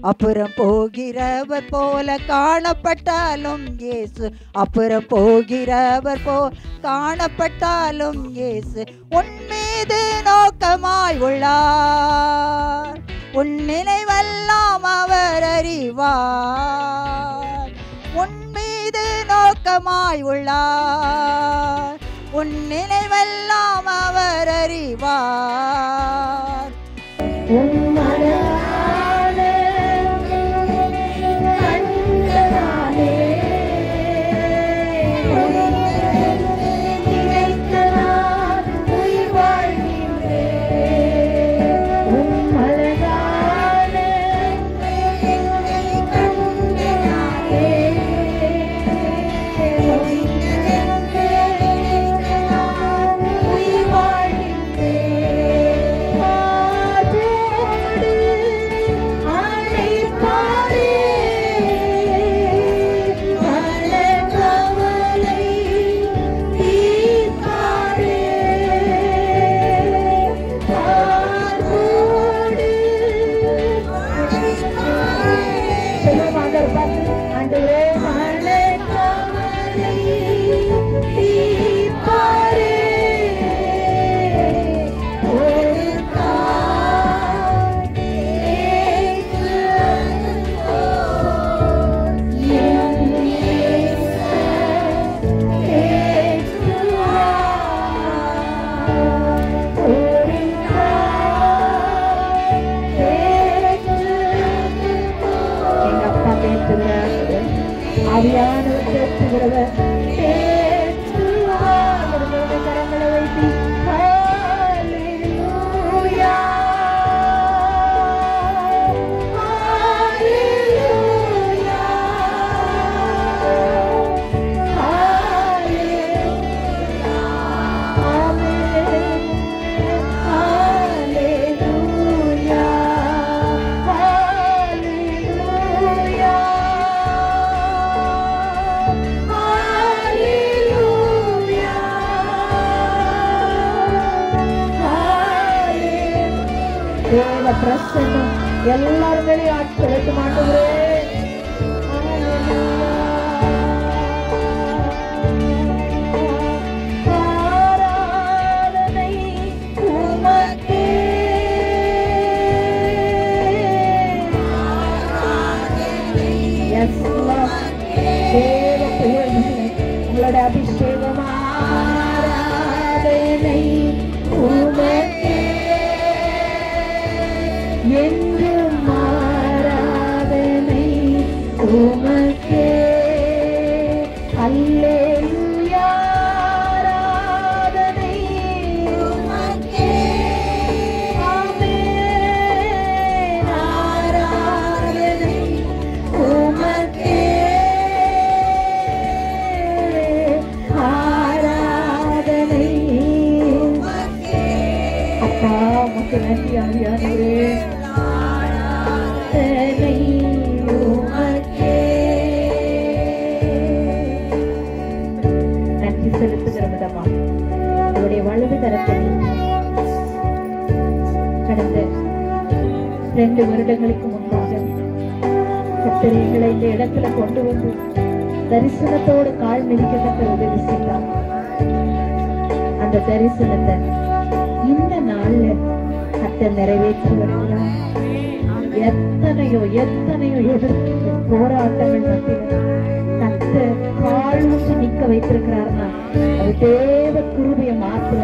அப்புறம் போகிறவர் போல காணப்பட்டாலும் இயேசு, அப்புறம் போகிறவர் போல் காணப்பட்டாலும் இயேசு உன் மீது நோக்கமாய் உள்ளார். உன் நினைவெல்லாம் அவர் அறிவார். உன் மீது நோக்கமாய் உள்ளார். உன் நினைவெல்லாம் அவர் அறிவார். பிரசன்னம் எல்லாரும் மேலே ஆட்சி மாட்டுகிறே. ஆராதனை உமக்கே, உங்களோட அபிஷேகம் ஆராதனை உமக்கே, என்றும் ஆராதனை உமக்கே. அல்லேலூயா, ஆராதனை உமக்கே. ஆமென், ஆராதனை உமக்கே. ஆராதனை உமக்கே. அப்பா உமக்கு நன்றி ஆவியானவரே. நன்றி செலுத்துகிற விதமா உங்களுடைய வலது கரத்தை கடந்த 2 வருடங்களுக்கு முன்பாக கர்த்தர் எங்களை இந்த இடத்துல கொண்டு வந்து தரிசனத்தோடு கால் மிதிக்கப்பட்ட உதவி செய்தார். அந்த தரிசனத்தை இந்த நாள்ல கர்த்தர் நிறைவேற்றி வருகிறார். எத்தனையோ எதிர்ப்பு போராட்டங்கள் மத்தியில் கர்த்தர் கால் ஊற்றி நிக்க வைத்திருக்கிறார்னா அது தேவ கிருபையை மாத்திர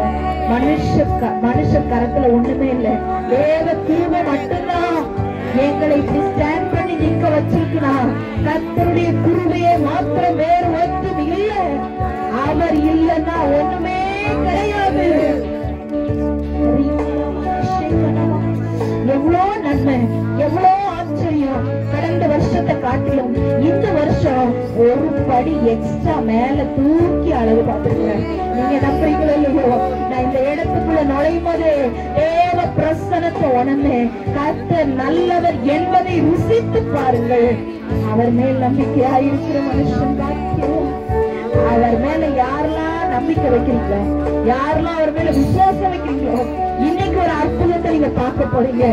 மனுஷ கரத்துல ஒண்ணுமே இல்லை. தேவ கிருபை மட்டும்தான் எங்களை இப்படி ஸ்டாண்ட் பண்ணி நிக்க வச்சிருக்கிறார். கர்த்தருடைய கிருபையை மாத்திரம் வேறு ஒன்றும் இல்லை. அவர் இல்லைன்னா ஒண்ணுமே கிடையாது. எவ்வளோ நன்மை, எவ்வளவு ஆச்சரியம். கடந்த வருஷத்தை காட்டிலும் இந்த வருஷம் ஒரு படி எக்ஸ்ட்ரா மேல தூக்கி அளவு பார்த்திருக்கிறேன். நீங்க நம்புறீங்களோ இல்லையோ, நான் இந்த இடத்துக்குள்ள நுழையும் போது தேவ பிரசனத்தை உணர்ந்து கர்த்தர் நல்லவர் என்பதை ருசித்து பாருங்கள். அவர் மேல் நம்பிக்கையா இருக்கிற மனுஷன் பாக்கியம். அவர் மேல யாரெல்லாம் நம்பிக்கை வைக்கிறீங்களோ, யாரெல்லாம் அவர் மேல விசுவாசம் வைக்கிறீங்களோ, இன்னைக்கு ஒரு அற்புதத்தை நீங்க பார்க்க போறீங்க.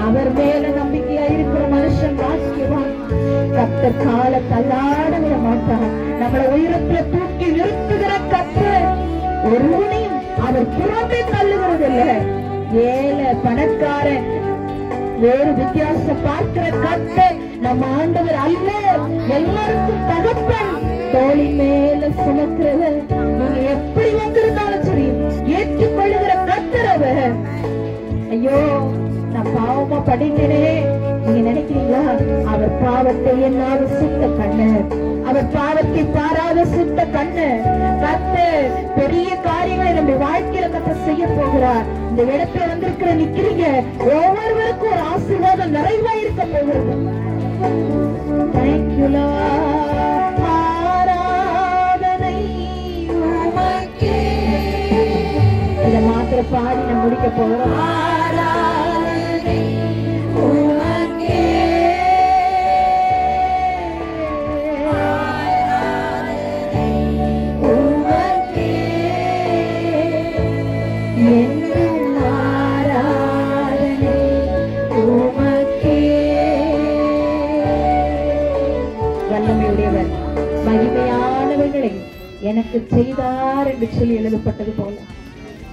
அவர் மேல நம்பிக்கையா இருக்கிற மனுஷன் பாக்கியவான். கர்த்தர் கால தள்ளாட விட மாட்டார். நம்மளை உயரத்துல தூக்கி நிறுத்துகிற கர்த்தர் ஒருவனையும் அவர் புறமே தள்ளுகிறது இல்ல. ஏழை பணக்காரன் வேறு வித்தியாசம் பார்க்கிற கர்த்தர் நம்ம ஆண்டவர் அல்ல. எல்லாருக்கும் தகப்பன், தோழி மேல சுமக்கிறவர். நீங்க எப்படி வந்திருந்தாலும் சரி ஏற்றுக்கொள்ளுகிற கர்த்தர் அவர். ஐயோ நான் பாவமா படிக்கிறே நீங்க நினைக்கிறீங்களா? அவர் பாவத்தை என்னால சுத்த கண்ணு, அவர் பாவத்தை பாராத சுத்த கண்ணு. கர்த்தர் பெரிய காரியங்களை நம்ம வாழ்க்கையில கர்த்தர் செய்ய போகிறார். இந்த இடத்துல வந்திருக்கிற நிக்கிறீங்க ஒவ்வொருவருக்கும் ஒரு ஆசீர்வாதம் நிறைவா இருக்க போகிறது. Thank you Lord. ஆராதனை உமக்கே. இத மாத்திர பாடி நம்ம முடிக்க போறோம். ஆராதனை உமக்கே. ஆராதனை உமக்கே. என்றும் ஆராதனை உமக்கே. வல்லமையுடையவர் மகிமையானவர்களை எனக்கு செய்தார் என்று சொல்லி எழுதப்பட்டது போல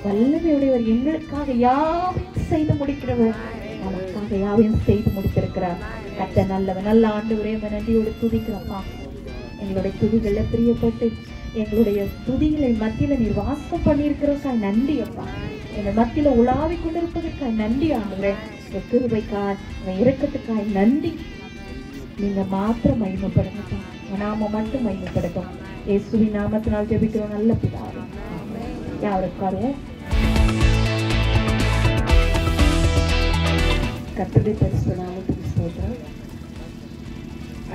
வல்லமையுடையவர் எங்களுக்காக யாவையும் செய்து முடிக்கிறவர். நமக்காக யாவையும் செய்து முடித்திருக்கிறார். கர்த்தர் நல்லவர். நல்ல ஆண்டவரே, நன்றியோடு துதிக்கிறப்பா. எங்களுடைய துதிகளை பிரியப்பட்டு எங்களுடைய துதிகளை மத்தியில நீர் வாசம் பண்ணியிருக்கிறதுக்காய் நன்றி அப்பா. எங்கள் மத்தியில உலாவி கொண்டிருப்பதற்காய் நன்றி ஆண்டவரே. உங்க கிருபைக்காய், உங்க இரக்கத்துக்காய் நன்றி. நீங்க மாத்திரம் மகிமைப்படுங்கப்பா. நாம மட்டும் மகிமைப்படுத்தும். இயேசுவின் நாமத்தினால் ஜெபிக்கிறோம் நல்ல பிதாவே. யாருக்காரும் கர்த்தருடைய பரிசுத்த நாமத்துக்கு ஸ்தோத்திரம்.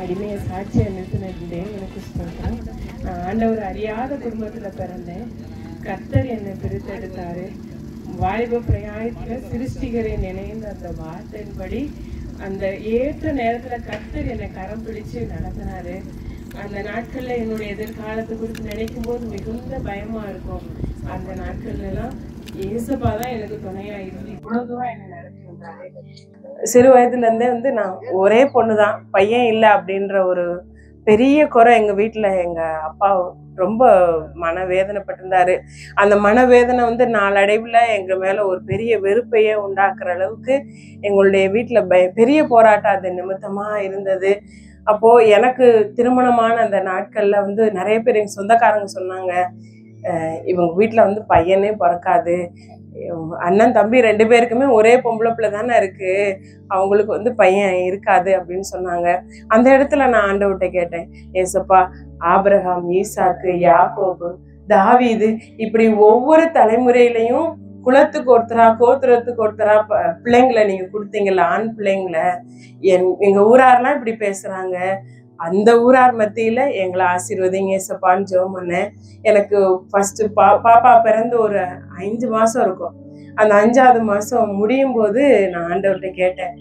அடிமையை சாட்சியை நிறுத்தினது தேவனுக்கு ஸ்தோத்திரம். நான் ஆண்டவர் அறியாத குடும்பத்துல பிறந்தேன். கர்த்தர் என்னை பிரித்தெடுத்தாரு. வாலிப பிரயாணத்துல சிருஷ்டிகரை நினைந்த அந்த வார்த்தையின்படி அந்த ஏற்ற நேரத்துல கர்த்தர் என்னை கரம் பிடிச்சு நடத்தினாரு. அந்த நாட்கள்ல என்னுடைய எதிர்காலத்தை குறித்து நினைக்கும் போது மிகுந்த பயமா இருக்கும். அந்த நாட்கள்ல எல்லாம் ஏசப்பா தான் எனக்கு துணையா இருந்து இவ்வளவு தூரம் என்னை நடத்திருந்தாரு. சிறு வயதுல இருந்தே நான் ஒரே பொண்ணுதான், பையன் இல்லை அப்படின்ற ஒரு பெரிய குறை எங்க வீட்டுல எங்க அப்பா ரொம்ப மனவேதனைப்பட்டிருந்தாரு. அந்த மனவேதனை நாளடைவுல எங்க மேல ஒரு பெரிய வெறுப்பையே உண்டாக்குற அளவுக்கு எங்களுடைய வீட்டுல பெரிய போராட்டம் அது நிமித்தமா இருந்தது. அப்போ எனக்கு திருமணமான அந்த நாட்கள்ல நிறைய பேர் எங்க சொந்தக்காரங்க சொன்னாங்க, இவங்க வீட்டுல பையனே பிறக்காது, அண்ணன் தம்பி 2 பேருக்குமே ஒரே பொம்பளை பிள்ளை தானே இருக்கு, அவங்களுக்கு பையன் இருக்காது அப்படின்னு சொன்னாங்க. அந்த இடத்துல நான் ஆண்டவர்கிட்ட கேட்டேன், ஏசப்பா ஆபிரகாம், ஈசாக்கு, யாக்கோபு, தாவீது இப்படி ஒவ்வொரு தலைமுறையிலையும் குலத்துக்கு ஒருத்தரா கோத்திரத்துக்கு ஒருத்தரா பிள்ளைங்களை நீங்க கொடுத்தீங்கல்ல, ஆண் பிள்ளைங்களை. எங்க ஊரார்லாம் இப்படி பேசுறாங்க, அந்த ஊரார் மத்தியில எங்களை ஆசீர்வதிங்க ஏசப்பான்னு ஜெபம் பண்ணேன். எனக்கு ஃபர்ஸ்ட் பாப்பா பிறந்து ஒரு 5 மாசம் இருக்கும். அந்த 5ஆவது மாசம் முடியும் போது நான் ஆண்டவர்கிட்ட கேட்டேன்,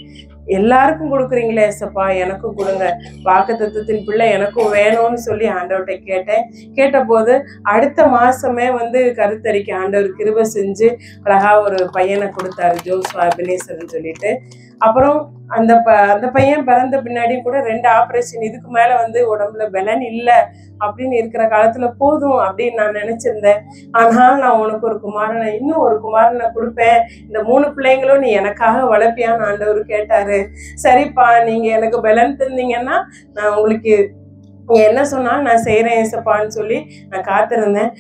எல்லாருக்கும் கொடுக்குறீங்களே ஏசப்பா, எனக்கும் கொடுங்க, வாக்குத்தத்தத்தின் பிள்ளை எனக்கும் வேணும்னு சொல்லி ஆண்டவர்கிட்ட கேட்டேன். கேட்ட போது அடுத்த மாசமே கருத்தரிக்க ஆண்டவர் கிருபை செஞ்சு அழகா ஒரு பையனை கொடுத்தாரு, ஜோஸ்வா எபினேசர்னு சொல்லிட்டு. அப்புறம் அந்த பையன் பிறந்த பின்னாடி கூட 2 ஆப்ரேஷன், இதுக்கு மேல உடம்புல பலன் இல்லை அப்படின்னு இருக்கிற காலத்துல போதும் அப்படின்னு நான் நினைச்சிருந்தேன். ஆனால் நான் உனக்கு ஒரு குமாரனை, இன்னும் ஒரு குமாரனை கொடுப்பேன், இந்த 3 பிள்ளைங்களும் நீ எனக்காக வளர்ப்பியான்னு ஆண்டவர் கேட்டாரு. சரிப்பா, நீங்க எனக்கு பலன் தந்தீங்கன்னா நான் உங்களுக்கு என்ன சொன்னாலும் நான் செய்யறேன் ஏசப்பான்னு சொல்லி நான் காத்திருந்தேன்.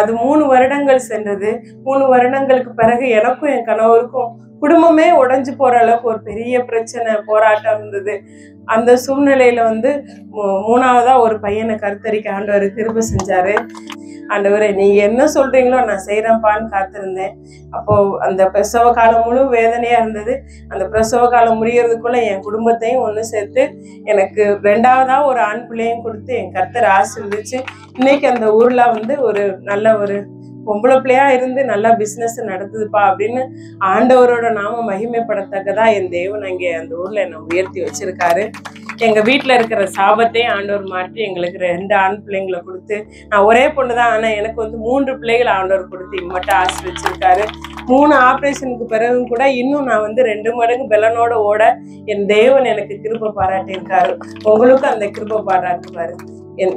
அது 3 வருடங்கள் சென்றது. 3 வருடங்களுக்கு பிறகு எனக்கும் என் கணவருக்கும் குடும்பமே உடைஞ்சு போற அளவுக்கு ஒரு பெரிய பிரச்சனை, போராட்டம் இருந்தது. அந்த சூழ்நிலையில 3ஆவதா ஒரு பையனை கருத்தரிக்க ஆண்டவர் கிருபை செஞ்சாரு. ஆண்டவரே நீங்க என்ன சொல்றீங்களோ நான் செய்யறேன்ப்பான்னு காத்திருந்தேன். அப்போ அந்த பிரசவ காலம் முழு வேதனையா இருந்தது. அந்த பிரசவ காலம் முடியறதுக்குள்ள என் குடும்பத்தையும் ஒண்ணு சேர்த்து எனக்கு 2வதா ஒரு ஆண் பிள்ளையும் கொடுத்து என் கர்த்தர் ஆசீர்வதிச்சு இன்னைக்கு அந்த ஊர்ல ஒரு நல்ல ஒரு பொம்பளை பிள்ளையா இருந்து நல்லா பிசினஸ் நடத்துதுப்பா அப்படின்னு ஆண்டவரோட நாம மகிமைப்படத்தக்கதா என் தேவன் அங்கே அந்த ஊர்ல என்னை உயர்த்தி வச்சிருக்காரு. எங்க வீட்டுல இருக்கிற சாபத்தையும் ஆண்டவர் மாற்றி எங்களுக்கு 2 ஆண் பிள்ளைங்களை கொடுத்து, நான் ஒரே பொண்ணுதான், ஆனா எனக்கு 3 பிள்ளைகள் ஆண்டவர் கொடுத்து மட்டும் ஆசீர்வச்சிருக்காரு. 3 ஆபரேஷனுக்கு பிறகும் கூட இன்னும் நான் 2 மடங்கு பெலனோட ஓட என் தேவன் எனக்கு கிருபை பாராட்டியிருக்காரு. உங்களுக்கும் அந்த கிருபை பாராட்டுவாரு.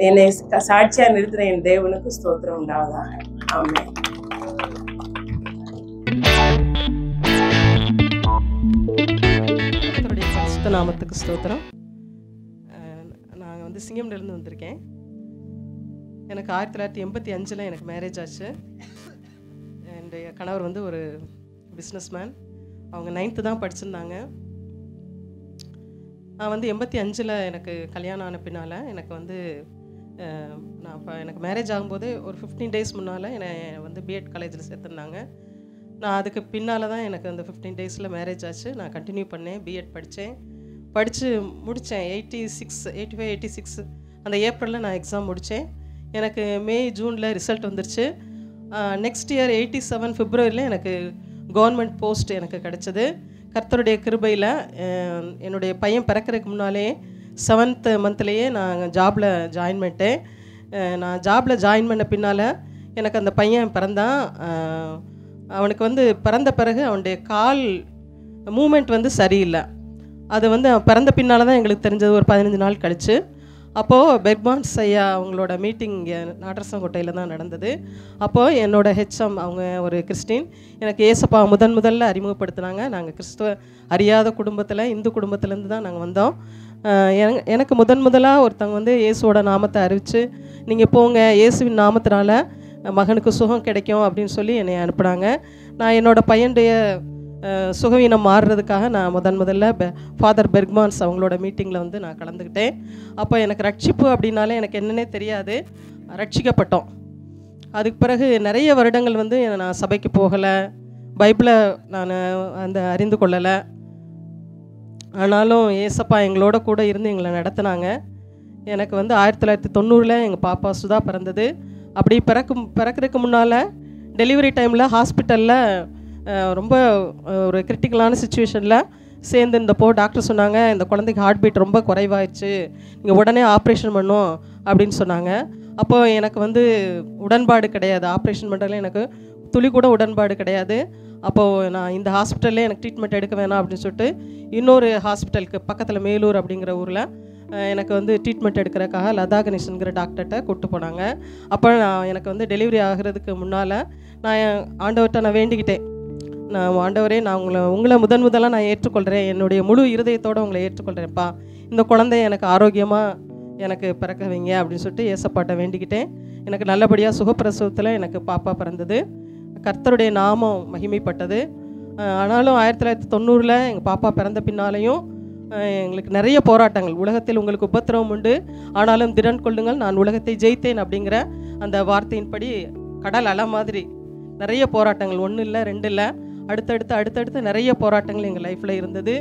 என்னை சாட்சியா நிறுத்தின என் தேவனுக்கு ஸ்தோத்திரம் உண்டாவதாக. ஆமென். கர்த்தருடைய பரிசுத்த நாமத்துக்கு ஸ்தோத்திரம். நான் சிங்கம்லேருந்து வந்திருக்கேன். எனக்கு 1985 எனக்கு மேரேஜ் ஆச்சு. என்னுடைய கணவர் ஒரு பிஸ்னஸ்மேன். அவங்க 9th தான் படிச்சிருந்தாங்க. நான் 85 எனக்கு கல்யாணம் ஆன பின்னால் எனக்கு எனக்கு மேரேஜ் ஆகும்போது ஒரு 15 days முன்னால் என்னை பிஎட் காலேஜில் சேர்த்துருந்தாங்க. நான் அதுக்கு பின்னால் தான் எனக்கு அந்த 15 daysல மேரேஜ் ஆச்சு. நான் கண்டினியூ பண்ணேன், பிஎட் படித்து முடித்தேன். 85, 86 அந்த ஏப்ரலில் நான் எக்ஸாம் முடித்தேன். எனக்கு மே, ஜூனில் ரிசல்ட் வந்துருச்சு. நெக்ஸ்ட் இயர் 87 பிப்ரவரியில் எனக்கு கவர்மெண்ட் போஸ்ட் எனக்கு கிடச்சிது. கர்த்தருடைய கிருபையில் என்னுடைய பையன் பிறக்கிறதுக்கு முன்னாலே 7th மந்த்லேயே நான் ஜாபில் ஜாயின் பண்ணிட்டேன். நான் ஜாபில் ஜாயின் பண்ண பின்னால் எனக்கு அந்த பையன் பிறந்தான். அவனுக்கு பிறந்த பிறகு அவனுடைய கால் மூமெண்ட் சரியில்லை. அது அவன் பிறந்த பின்னால் தான் எங்களுக்கு தெரிஞ்சது, ஒரு 15 நாள் கழித்து. அப்போது பெர்க்மான்ஸ் ஐயா அவங்களோட மீட்டிங் இங்கே நாட்டரசங்கோட்டையில் தான் நடந்தது. அப்போது என்னோடய ஹெச்எம் அவங்க ஒரு கிறிஸ்டின் எனக்கு ஏசப்பா முதல்ல அறிமுகப்படுத்தினாங்க. நாங்கள் கிறிஸ்துவ அறியாத குடும்பத்தில், இந்து குடும்பத்துலேருந்து தான் நாங்கள் வந்தோம். எனக்கு முதலாக ஒருத்தவங்க இயேசுவோட நாமத்தை அறிவித்து, நீங்கள் போங்க, இயேசுவின் நாமத்தினால மகனுக்கு சுகம் கிடைக்கும் அப்படின்னு சொல்லி என்னை அனுப்புனாங்க. நான் என்னோடய பையனுடைய சுகவீனம் மாறுறதுக்காக நான் முதல்ல ஃபாதர் பெர்க்மான்ஸ் அவங்களோட மீட்டிங்கில் நான் கலந்துக்கிட்டேன். அப்போ எனக்கு ரட்சிப்பு அப்படின்னாலே எனக்கு என்னன்னே தெரியாது. ரட்சிக்கப்பட்டோம். அதுக்கு பிறகு நிறைய வருடங்கள் நான் சபைக்கு போகலை, பைபிளை நான் அறிந்து கொள்ளலை. ஆனாலும் ஏசப்பா எங்களோட கூட இருந்து எங்களை நடத்தினாங்க. எனக்கு 1990 எங்கள் பாப்பா சுதா பிறந்தது. அப்படி பிறக்கிறதுக்கு முன்னால் டெலிவரி டைமில் ஹாஸ்பிட்டலில் ரொம்ப ஒரு கிரிட்டிக்கலான சுச்சுவேஷனில் சேர்ந்துருந்தப்போ டாக்டர் சொன்னாங்க, இந்த குழந்தைக்கு ஹார்ட் பீட் ரொம்ப குறைவாயிடுச்சு, நீங்கள் உடனே ஆப்ரேஷன் பண்ணும் அப்படின்னு சொன்னாங்க. அப்போது எனக்கு உடன்பாடு கிடையாது. ஆப்ரேஷன் பண்ணுறதுல எனக்கு துளி கூட உடன்பாடு கிடையாது. அப்போது நான் இந்த ஹாஸ்பிட்டல்லே எனக்கு ட்ரீட்மெண்ட் எடுக்க வேணாம் அப்படின்னு சொல்லிட்டு இன்னொரு ஹாஸ்பிட்டலுக்கு பக்கத்தில் மேலூர் அப்படிங்கிற ஊரில் எனக்கு ட்ரீட்மெண்ட் எடுக்கிறதுக்காக லதா கணேசனுங்கிற டாக்டர்கிட்ட கூப்பிட்டு போனாங்க. அப்போ எனக்கு டெலிவரி ஆகிறதுக்கு முன்னால் நான் ஆண்டவர்கிட்ட நான் வேண்டிக்கிட்டேன், நான் ஆண்டவரே, நான் உங்களை முதலாக நான் ஏற்றுக்கொள்கிறேன், என்னுடைய முழு இருதயத்தோடு உங்களை ஏற்றுக்கொள்கிறேன்ப்பா, இந்த குழந்தைய எனக்கு ஆரோக்கியமாக எனக்கு பிறக்க வைங்க அப்படின்னு சொல்லிட்டு ஏசப்பாட்ட வேண்டிக்கிட்டேன். எனக்கு நல்லபடியாக சுகப்பிரசவத்தில் எனக்கு பாப்பா பிறந்தது. கர்த்தருடைய நாமம் மகிமைப்பட்டது. ஆனாலும் 1990 எங்கள் பாப்பா பிறந்த பின்னாலேயும் எங்களுக்கு நிறைய போராட்டங்கள். உலகத்தில் உங்களுக்கு உபத்திரவம் உண்டு, ஆனாலும் திடன் கொள்ளுங்கள், நான் உலகத்தை ஜெயித்தேன் அப்படிங்கிற அந்த வார்த்தையின்படி கடல் அலை மாதிரி நிறைய போராட்டங்கள், 1 இல்லை 2 இல்லை, அடுத்தடுத்து நிறைய போராட்டங்கள் எங்கள் லைஃப்பில் இருந்தது.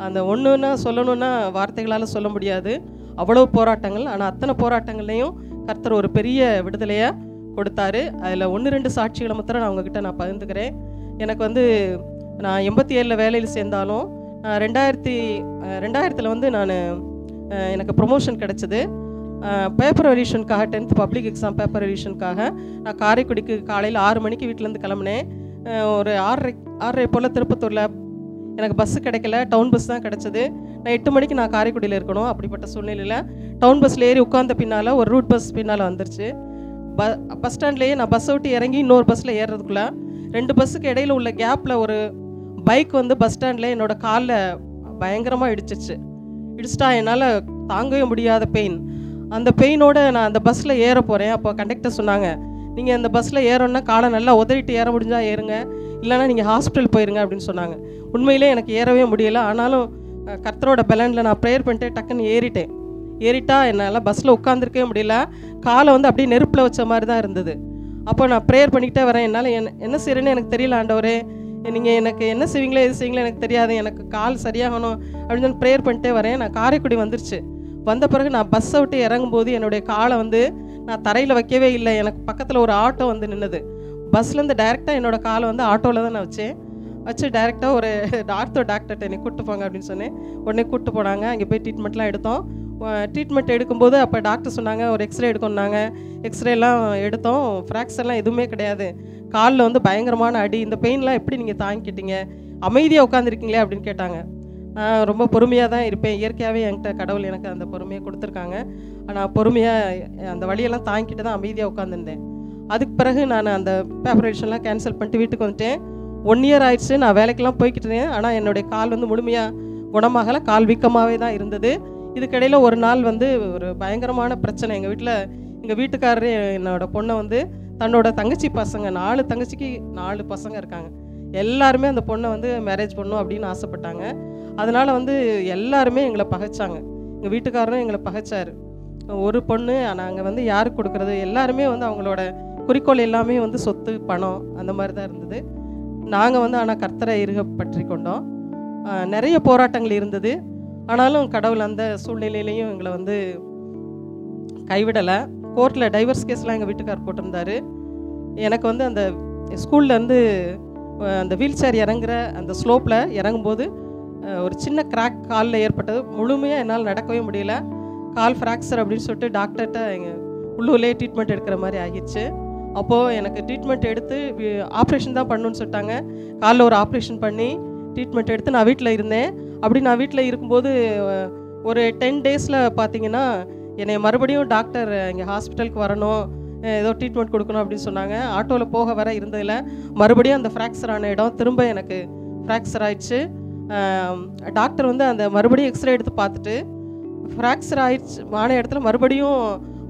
அந்த ஒன்றுன்னா சொல்லணுன்னா வார்த்தைகளால் சொல்ல முடியாது, அவ்வளோ போராட்டங்கள். ஆனால் அத்தனை போராட்டங்கள்லையும் கர்த்தர் ஒரு பெரிய விடுதலையை கொடுத்தாரு. அதில் 1-2 சாட்சிகளை மாத்திரம் நான் உங்ககிட்ட நான் பகிர்ந்துக்கிறேன். எனக்கு நான் 87 வேலையில் சேர்ந்தாலும் 2000 நான் எனக்கு ப்ரொமோஷன் கிடச்சிது. பேப்பர் எடிஷனுக்காக 10th பப்ளிக் எக்ஸாம் பேப்பர் எடிஷனுக்காக நான் காரைக்குடிக்கு காலையில் 6 மணிக்கு வீட்டிலேருந்து கிளம்புனேன். ஒரு 6:30 போல் திருப்பத்தூரில் எனக்கு பஸ்ஸு கிடைக்கல, டவுன் பஸ் தான் கிடச்சிது. நான் 8 மணிக்கு நான் காரைக்குடியில் இருக்கணும். அப்படிப்பட்ட சூழ்நிலையில் டவுன் பஸ்ஸில் ஏறி உட்கார்ந்த பின்னால் ஒரு ரூட் பஸ் பின்னால் வந்துருச்சு. பஸ் ஸ்டாண்ட்லேயே நான் பஸ்ஸை விட்டு இறங்கி இன்னொரு பஸ்ஸில் ஏறுறதுக்குள்ளே 2 பஸ்ஸுக்கு இடையில் உள்ள கேப்பில் ஒரு பைக் பஸ் ஸ்டாண்டில் என்னோடய காலில் பயங்கரமாக இடிச்சிட்டா என்னால் தாங்கவே முடியாத பெயின். அந்த பெயினோடு நான் அந்த பஸ்ஸில் ஏற போகிறேன். அப்போ கண்டக்டர் சொன்னாங்க, நீங்கள் அந்த பஸ்ஸில் ஏறோன்னா காலை நல்லா உதறிட்டு ஏற முடிஞ்சால் ஏறுங்க, இல்லைனா நீங்கள் ஹாஸ்பிட்டல் போயிருங்க அப்படின்னு சொன்னாங்க. உண்மையிலே எனக்கு ஏறவே முடியலை. ஆனாலும் கர்த்தரோட பலனில் நான் ப்ரேயர் பண்ணிட்டு டக்குன்னு ஏறிட்டா என்னால் பஸ்ஸில் உட்காந்துருக்கவே முடியல. காலை வந்து அப்படியே நெருப்பில் வச்ச மாதிரி தான் இருந்தது. அப்போ நான் ப்ரேயர் பண்ணிக்கிட்டே வரேன். என்னால் என்ன செய்கிறேன்னு எனக்கு தெரியல ஆண்டவரே, நீங்கள் எனக்கு என்ன செய்வீங்களோ எது செய்வீங்களோ எனக்கு தெரியாது, எனக்கு கால் சரியாகணும் அப்படின்னு சொல்லி ப்ரேயர் பண்ணிட்டே வரேன். நான் காரைக்குடி வந்துருச்சு. வந்த பிறகு நான் பஸ்ஸை விட்டு இறங்கும்போது என்னுடைய காலை வந்து நான் தரையில் வைக்கவே இல்லை. எனக்கு பக்கத்தில் ஒரு ஆட்டோ வந்து நின்றுது. பஸ்லேருந்து டைரெக்டாக என்னோடய காலை வந்து ஆட்டோவில் தான் நான் வச்சு டைரெக்டாக ஒரு டாக்டர்கிட்ட என்னை கூப்பிட்டு போங்க அப்படின்னு சொன்னேன். உடனே கூப்பிட்டு போனாங்க. அங்கே போய் ட்ரீட்மெண்ட்லாம் எடுத்தோம். ட்ரீட்மெண்ட் எடுக்கும்போது அப்போ டாக்டர் சொன்னாங்க ஒரு எக்ஸ்ரே எடுக்கணுன்னாங்க. எக்ஸ்ரேலாம் எடுத்தோம். ஃப்ராக்சர்லாம் எதுவுமே கிடையாது. காலில் வந்து பயங்கரமான அடி. இந்த பெயின்லாம் எப்படி நீங்கள் தாங்கிக்கிட்டீங்க, அமைதியாக உட்காந்துருக்கீங்களே அப்படின்னு கேட்டாங்க. நான் ரொம்ப பொறுமையாக தான் இருப்பேன். இயற்கையாகவே என்கிட்ட கடவுள் எனக்கு அந்த பொறுமையை கொடுத்துருக்காங்க. நான் பொறுமையாக அந்த வழியெல்லாம் தாங்கிக்கிட்டு தான் அமைதியாக உட்காந்துருந்தேன். அதுக்கு பிறகு நான் அந்த ஆப்ரேஷன்லாம் கேன்சல் பண்ணிட்டு வீட்டுக்கு வந்துட்டேன். 1 இயர் ஆயிடுச்சு. நான் வேலைக்கெல்லாம் போய்கிட்டு இருந்தேன். ஆனால் என்னுடைய கால் வந்து முழுமையாக குணமாகலை. கால் வீக்கமாகவே தான் இருந்தது. இதுக்கிடையில் ஒரு நாள் வந்து ஒரு பயங்கரமான பிரச்சனை. எங்கள் வீட்டுக்காரரு என்னோடய பொண்ணை வந்து தன்னோட தங்கச்சி பசங்க 4 தங்கச்சிக்கு 4 பசங்க இருக்காங்க. எல்லாருமே அந்த பொண்ணை வந்து மேரேஜ் பண்ணணும் அப்படின்னு ஆசைப்பட்டாங்க. அதனால் வந்து எல்லாருமே எங்களை பகைச்சாங்க. எங்கள் வீட்டுக்காரரும் எங்களை பகைச்சார். ஒரு பொண்ணு நாங்கள் வந்து யாருக்கு கொடுக்குறது, எல்லாருமே வந்து அவங்களோட குறிக்கோள் எல்லாமே வந்து சொத்து பணம் அந்த மாதிரி தான் இருந்தது. நாங்கள் வந்து ஆனால் கர்த்தரை இறுக பற்றி கொண்டோம். நிறைய போராட்டங்கள் இருந்தது. ஆனாலும் கடவுள் அந்த சூழ்நிலையிலையும் எங்களை வந்து கைவிடலை. கோர்ட்டில் டைவர்ஸ் கேஸ்லாம் எங்கள் வீட்டுக்கார் போட்டிருந்தார். எனக்கு வந்து அந்த ஸ்கூல்லேருந்து அந்த வீல் சேர் இறங்குற அந்த ஸ்லோப்பில் இறங்கும்போது ஒரு சின்ன கிராக் காலில் ஏற்பட்டது. முழுமையாக என்னால் நடக்கவே முடியல. கால் ஃப்ராக்சர் அப்படின்னு சொல்லிட்டு டாக்டர்கிட்ட எங்கள் உள்ளூர்லேயே ட்ரீட்மெண்ட் எடுக்கிற மாதிரி ஆகிடுச்சு. அப்போது எனக்கு ட்ரீட்மெண்ட் எடுத்து ஆப்ரேஷன் தான் பண்ணணுன்னு சொல்லிட்டாங்க. காலில் ஒரு ஆப்ரேஷன் பண்ணி ட்ரீட்மெண்ட் எடுத்து நான் வீட்டில் இருந்தேன். அப்படி நான் வீட்டில் இருக்கும்போது ஒரு 10 டேஸில் பார்த்தீங்கன்னா என்னை மறுபடியும் டாக்டர் இங்கே ஹாஸ்பிட்டலுக்கு வரணும், ஏதோ ட்ரீட்மெண்ட் கொடுக்கணும் அப்படின்னு சொன்னாங்க. ஆட்டோவில் போக வர இருந்ததில் மறுபடியும் அந்த ஃப்ராக்சர் ஆன இடம் திரும்ப எனக்கு ஃப்ராக்சர் ஆயிடுச்சு. டாக்டர் வந்து அந்த மறுபடியும் எக்ஸ்ரே எடுத்து பார்த்துட்டு ஃப்ராக்சர் ஆயிடுச்சு ஆன இடத்துல மறுபடியும்